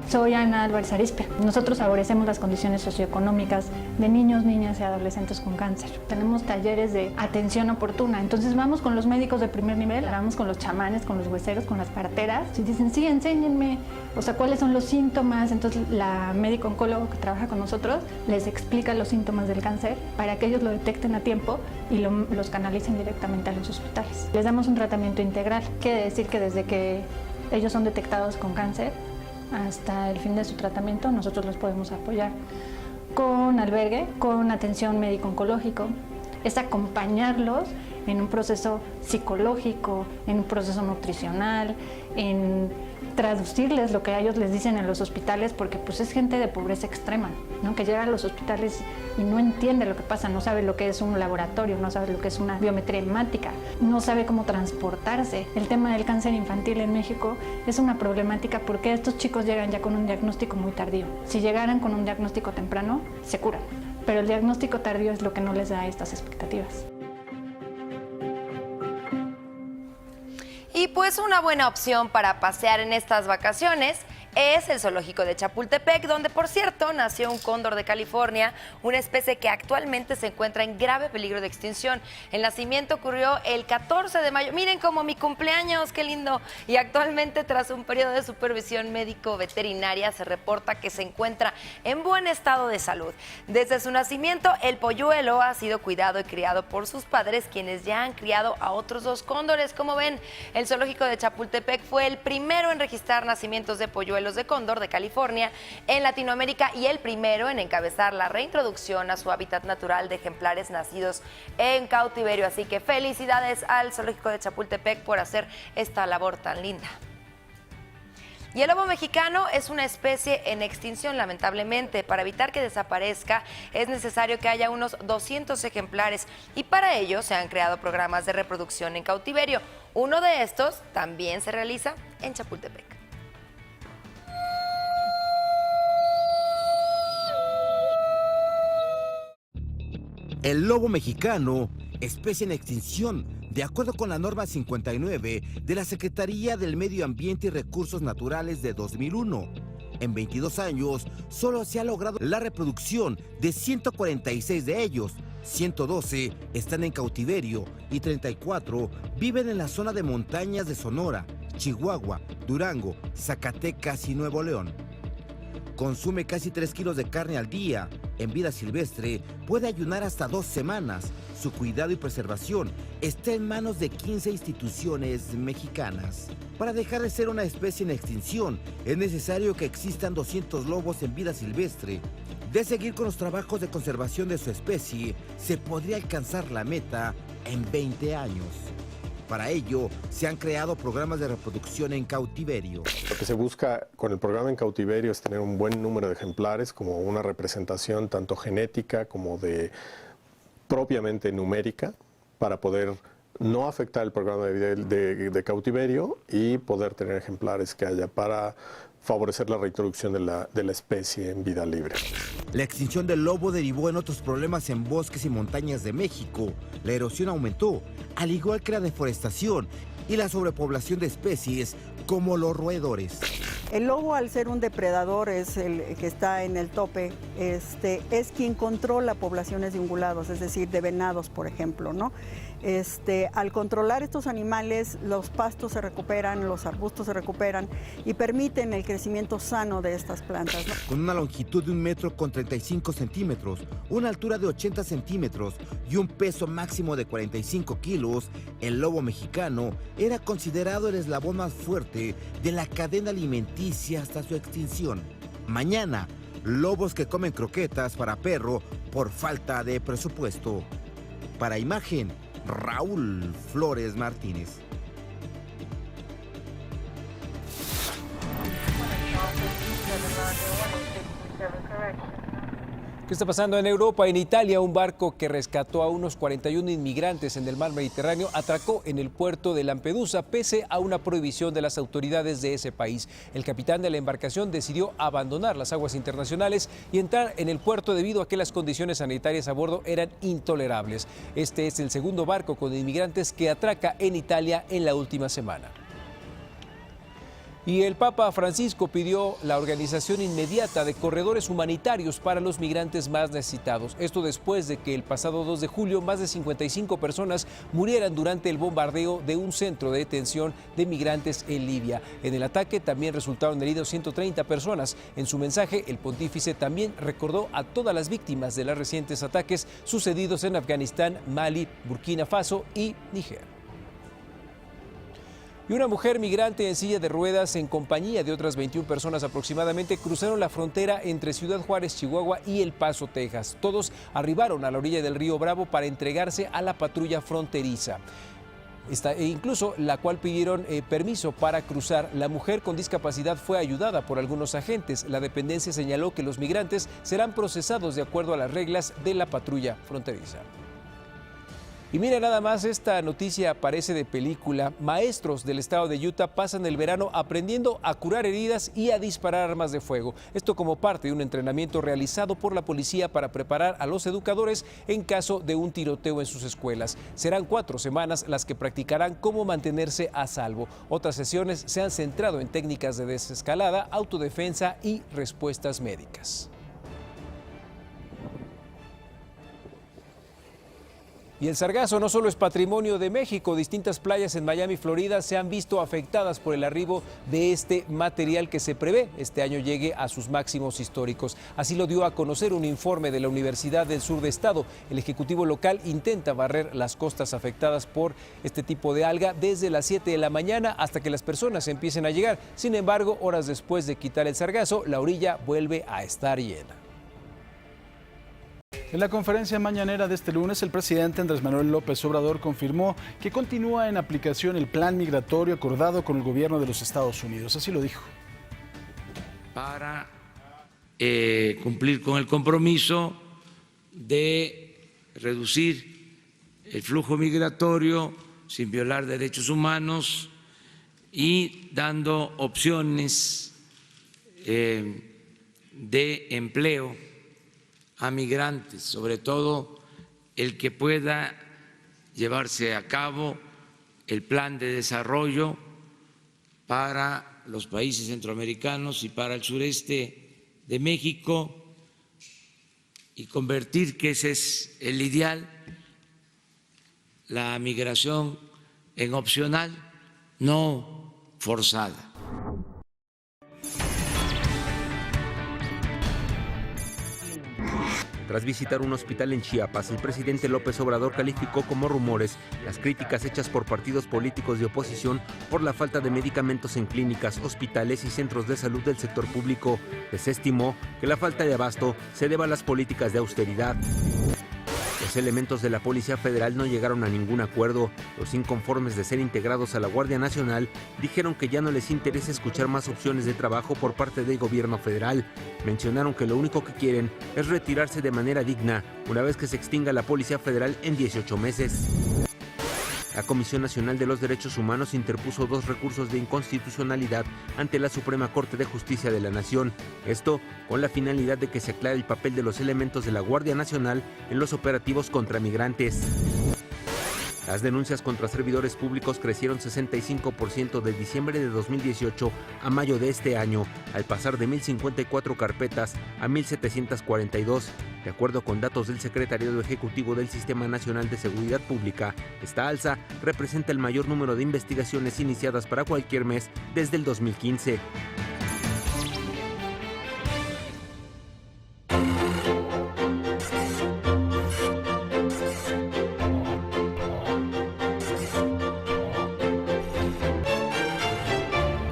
Soy Ana Álvarez Arizpe. Nosotros favorecemos las condiciones socioeconómicas de niños, niñas y adolescentes con cáncer. Tenemos talleres de atención oportuna. Entonces vamos con los médicos de primer nivel, vamos con los chamanes, con los hueseros, con las parteras. Y dicen, sí, enséñenme, cuáles son los síntomas. Entonces la médico oncólogo que trabaja con nosotros les explica los síntomas del cáncer para que ellos lo detecten a tiempo y los canalicen directamente a los hospitales. Les damos un tratamiento integral. Quiere decir que desde que ellos son detectados con cáncer hasta el fin de su tratamiento, nosotros los podemos apoyar con albergue, con atención médico-oncológico, es acompañarlos en un proceso psicológico, en un proceso nutricional, en traducirles lo que a ellos les dicen en los hospitales, porque pues es gente de pobreza extrema, ¿no? Que llega a los hospitales y no entiende lo que pasa, no sabe lo que es un laboratorio, no sabe lo que es una biometría hemática, no sabe cómo transportarse. El tema del cáncer infantil en México es una problemática porque estos chicos llegan ya con un diagnóstico muy tardío. Si llegaran con un diagnóstico temprano, se curan, pero el diagnóstico tardío es lo que no les da estas expectativas. Y pues una buena opción para pasear en estas vacaciones es el zoológico de Chapultepec, donde por cierto nació un cóndor de California, una especie que actualmente se encuentra en grave peligro de extinción. El nacimiento ocurrió el 14 de mayo, miren como mi cumpleaños, qué lindo, y actualmente tras un periodo de supervisión médico-veterinaria se reporta que se encuentra en buen estado de salud. Desde su nacimiento, el polluelo ha sido cuidado y criado por sus padres, quienes ya han criado a otros 2 cóndores. Como ven, el zoológico de Chapultepec fue el primero en registrar nacimientos de polluelos vuelos de cóndor de California en Latinoamérica y el primero en encabezar la reintroducción a su hábitat natural de ejemplares nacidos en cautiverio. Así que felicidades al Zoológico de Chapultepec por hacer esta labor tan linda. Y el lobo mexicano es una especie en extinción, lamentablemente. Para evitar que desaparezca es necesario que haya unos 200 ejemplares y para ello se han creado programas de reproducción en cautiverio. Uno de estos también se realiza en Chapultepec. El lobo mexicano, especie en extinción, de acuerdo con la norma 59 de la Secretaría del Medio Ambiente y Recursos Naturales de 2001. En 22 años, solo se ha logrado la reproducción de 146 de ellos. 112 están en cautiverio y 34 viven en la zona de montañas de Sonora, Chihuahua, Durango, Zacatecas y Nuevo León. Consume casi 3 kilos de carne al día. En vida silvestre puede ayunar hasta 2 semanas. Su cuidado y preservación está en manos de 15 instituciones mexicanas. Para dejar de ser una especie en extinción, es necesario que existan 200 lobos en vida silvestre. De seguir con los trabajos de conservación de su especie, se podría alcanzar la meta en 20 años. Para ello, se han creado programas de reproducción en cautiverio. Lo que se busca con el programa en cautiverio es tener un buen número de ejemplares, como una representación tanto genética como de propiamente numérica, para poder no afectar el programa de cautiverio y poder tener ejemplares que haya para favorecer la reintroducción de la especie en vida libre. La extinción del lobo derivó en otros problemas en bosques y montañas de México. La erosión aumentó, al igual que la deforestación y la sobrepoblación de especies como los roedores. El lobo, al ser un depredador, es el que está en el tope, es quien controla poblaciones de ungulados, es decir, de venados, por ejemplo, ¿no? Al controlar estos animales, los pastos se recuperan, los arbustos se recuperan y permiten el crecimiento sano de estas plantas, ¿no? Con una longitud de 1 metro con 35 centímetros, una altura de 80 centímetros y un peso máximo de 45 kilos, el lobo mexicano era considerado el eslabón más fuerte de la cadena alimenticia hasta su extinción. Mañana, lobos que comen croquetas para perro por falta de presupuesto. Para Imagen, Raúl Flores Martínez. ¿Qué está pasando en Europa? En Italia, un barco que rescató a unos 41 inmigrantes en el mar Mediterráneo atracó en el puerto de Lampedusa pese a una prohibición de las autoridades de ese país. El capitán de la embarcación decidió abandonar las aguas internacionales y entrar en el puerto debido a que las condiciones sanitarias a bordo eran intolerables. Este es el segundo barco con inmigrantes que atraca en Italia en la última semana. Y el Papa Francisco pidió la organización inmediata de corredores humanitarios para los migrantes más necesitados. Esto después de que el pasado 2 de julio más de 55 personas murieran durante el bombardeo de un centro de detención de migrantes en Libia. En el ataque también resultaron heridos 130 personas. En su mensaje, el pontífice también recordó a todas las víctimas de los recientes ataques sucedidos en Afganistán, Mali, Burkina Faso y Níger. Y una mujer migrante en silla de ruedas en compañía de otras 21 personas aproximadamente cruzaron la frontera entre Ciudad Juárez, Chihuahua y El Paso, Texas. Todos arribaron a la orilla del río Bravo para entregarse a la patrulla fronteriza. Incluso la cual pidieron permiso para cruzar. La mujer con discapacidad fue ayudada por algunos agentes. La dependencia señaló que los migrantes serán procesados de acuerdo a las reglas de la patrulla fronteriza. Y mira nada más, esta noticia parece de película. Maestros del estado de Utah pasan el verano aprendiendo a curar heridas y a disparar armas de fuego. Esto como parte de un entrenamiento realizado por la policía para preparar a los educadores en caso de un tiroteo en sus escuelas. Serán 4 semanas las que practicarán cómo mantenerse a salvo. Otras sesiones se han centrado en técnicas de desescalada, autodefensa y respuestas médicas. Y el sargazo no solo es patrimonio de México, distintas playas en Miami, Florida, se han visto afectadas por el arribo de este material que se prevé este año llegue a sus máximos históricos. Así lo dio a conocer un informe de la Universidad del Sur de Estado. El Ejecutivo local intenta barrer las costas afectadas por este tipo de alga desde las 7 de la mañana hasta que las personas empiecen a llegar. Sin embargo, horas después de quitar el sargazo, la orilla vuelve a estar llena. En la conferencia mañanera de este lunes, el presidente Andrés Manuel López Obrador confirmó que continúa en aplicación el plan migratorio acordado con el gobierno de los Estados Unidos. Así lo dijo. Para cumplir con el compromiso de reducir el flujo migratorio sin violar derechos humanos y dando opciones de empleo a migrantes, sobre todo el que pueda llevarse a cabo el plan de desarrollo para los países centroamericanos y para el sureste de México y convertir, que ese es el ideal, la migración en opcional, no forzada. Tras visitar un hospital en Chiapas, el presidente López Obrador calificó como rumores las críticas hechas por partidos políticos de oposición por la falta de medicamentos en clínicas, hospitales y centros de salud del sector público. Desestimó que la falta de abasto se deba a las políticas de austeridad. Los elementos de la Policía Federal no llegaron a ningún acuerdo. Los inconformes de ser integrados a la Guardia Nacional dijeron que ya no les interesa escuchar más opciones de trabajo por parte del gobierno federal. Mencionaron que lo único que quieren es retirarse de manera digna una vez que se extinga la Policía Federal en 18 meses. La Comisión Nacional de los Derechos Humanos interpuso 2 recursos de inconstitucionalidad ante la Suprema Corte de Justicia de la Nación. Esto con la finalidad de que se aclare el papel de los elementos de la Guardia Nacional en los operativos contra migrantes. Las denuncias contra servidores públicos crecieron 65% de diciembre de 2018 a mayo de este año, al pasar de 1.054 carpetas a 1.742. De acuerdo con datos del Secretariado Ejecutivo del Sistema Nacional de Seguridad Pública, esta alza representa el mayor número de investigaciones iniciadas para cualquier mes desde el 2015.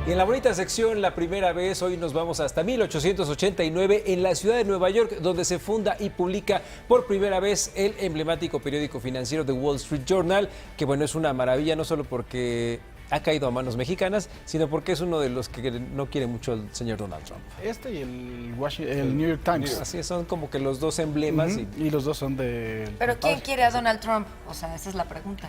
En la bonita sección, la primera vez, hoy nos vamos hasta 1889 en la ciudad de Nueva York, donde se funda y publica por primera vez el emblemático periódico financiero The Wall Street Journal, que bueno, es una maravilla no solo porque ha caído a manos mexicanas, sino porque es uno de los que no quiere mucho el señor Donald Trump. Este y el New York Times. Así son como que los dos emblemas. Y los dos son de... ¿Pero quién quiere a Donald Trump? O sea, esa es la pregunta.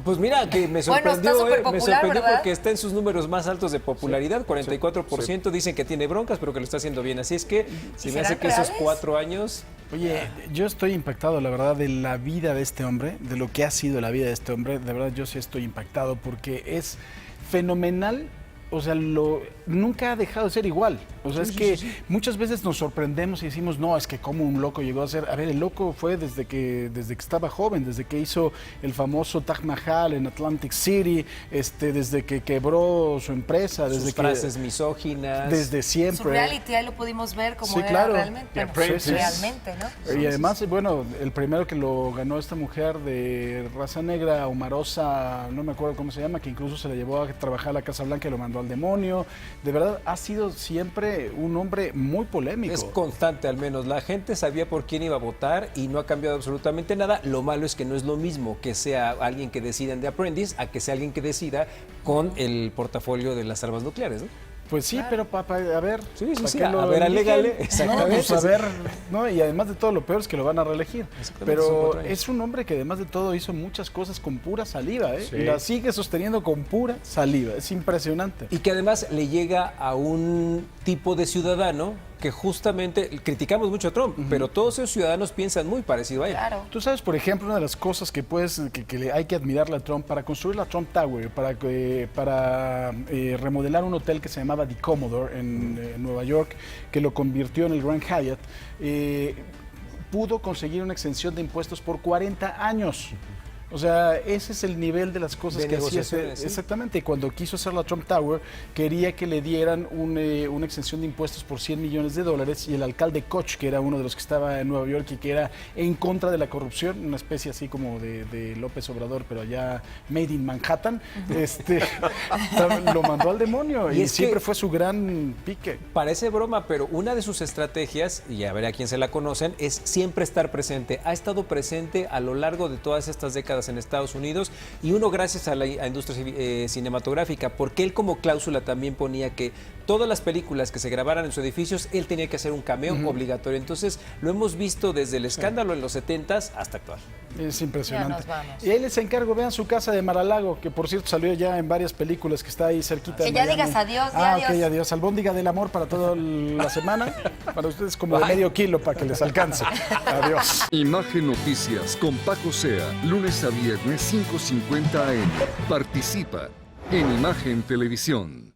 Pues mira, que me sorprendió, bueno, está me sorprendió ¿verdad? porque está en sus números más altos de popularidad, 44%, dicen que tiene broncas, pero que lo está haciendo bien. Así es que se me hace que esos 4 años... Oye, yo estoy impactado, la verdad, de la vida de este hombre, de lo que ha sido la vida de este hombre. De verdad, yo sí estoy impactado porque es fenomenal. O sea, nunca ha dejado de ser igual. O sea, muchas veces nos sorprendemos y decimos, no, es que como un loco llegó a ser... A ver, el loco fue desde que estaba joven, desde que hizo el famoso Taj Mahal en Atlantic City, desde que quebró su empresa, desde sus frases misóginas. Desde siempre. Su reality, ahí lo pudimos ver como sí, era claro. realmente. Realmente, ¿no? Y además, bueno, el primero que lo ganó esta mujer de raza negra, Omarosa, no me acuerdo cómo se llama, que incluso se la llevó a trabajar a la Casa Blanca y lo mandó al demonio. De verdad, ha sido siempre un hombre muy polémico. Es constante, al menos. La gente sabía por quién iba a votar y no ha cambiado absolutamente nada. Lo malo es que no es lo mismo que sea alguien que decida en The Apprentice a que sea alguien que decida con el portafolio de las armas nucleares, ¿no? Pues sí, pero a ver, a ver, alégale, exactamente. No, pues a ver, no, y además de todo, lo peor es que lo van a reelegir. Pero es un hombre que además de todo hizo muchas cosas con pura saliva, ¿eh? Sí. Y la sigue sosteniendo con pura saliva, es impresionante. Y que además le llega a un tipo de ciudadano que justamente, criticamos mucho a Trump, pero todos esos ciudadanos piensan muy parecido a él. Claro. Tú sabes, por ejemplo, una de las cosas que hay que admirarle a Trump, para construir la Trump Tower, para remodelar un hotel que se llamaba The Commodore en Nueva York, que lo convirtió en el Grand Hyatt, pudo conseguir una exención de impuestos por 40 años. O sea, ese es el nivel de las cosas de que hacía. ¿sí? Exactamente, cuando quiso hacer la Trump Tower, quería que le dieran una exención de impuestos por $100 millones, y el alcalde Koch, que era uno de los que estaba en Nueva York y que era en contra de la corrupción, una especie así como de López Obrador, pero allá made in Manhattan, lo mandó al demonio y siempre fue su gran pique. Parece broma, pero una de sus estrategias, y a ver a quién se la conocen, es siempre estar presente. Ha estado presente a lo largo de todas estas décadas en Estados Unidos, y uno gracias a la industria cinematográfica, porque él como cláusula también ponía que todas las películas que se grabaran en sus edificios, él tenía que hacer un cameo obligatorio. Entonces lo hemos visto desde el escándalo en los 70s hasta actual. Es impresionante. Y ahí les encargo, vean su casa de Mar-a-Lago, que por cierto salió ya en varias películas, que está ahí cerquita. Que ya digas adiós, adiós. Ok, adiós. Albóndiga del amor para toda la semana. Para ustedes como de medio kilo para que les alcance. Adiós. Imagen Noticias con Paco Sea, lunes a viernes 5:50 AM. Participa en Imagen Televisión.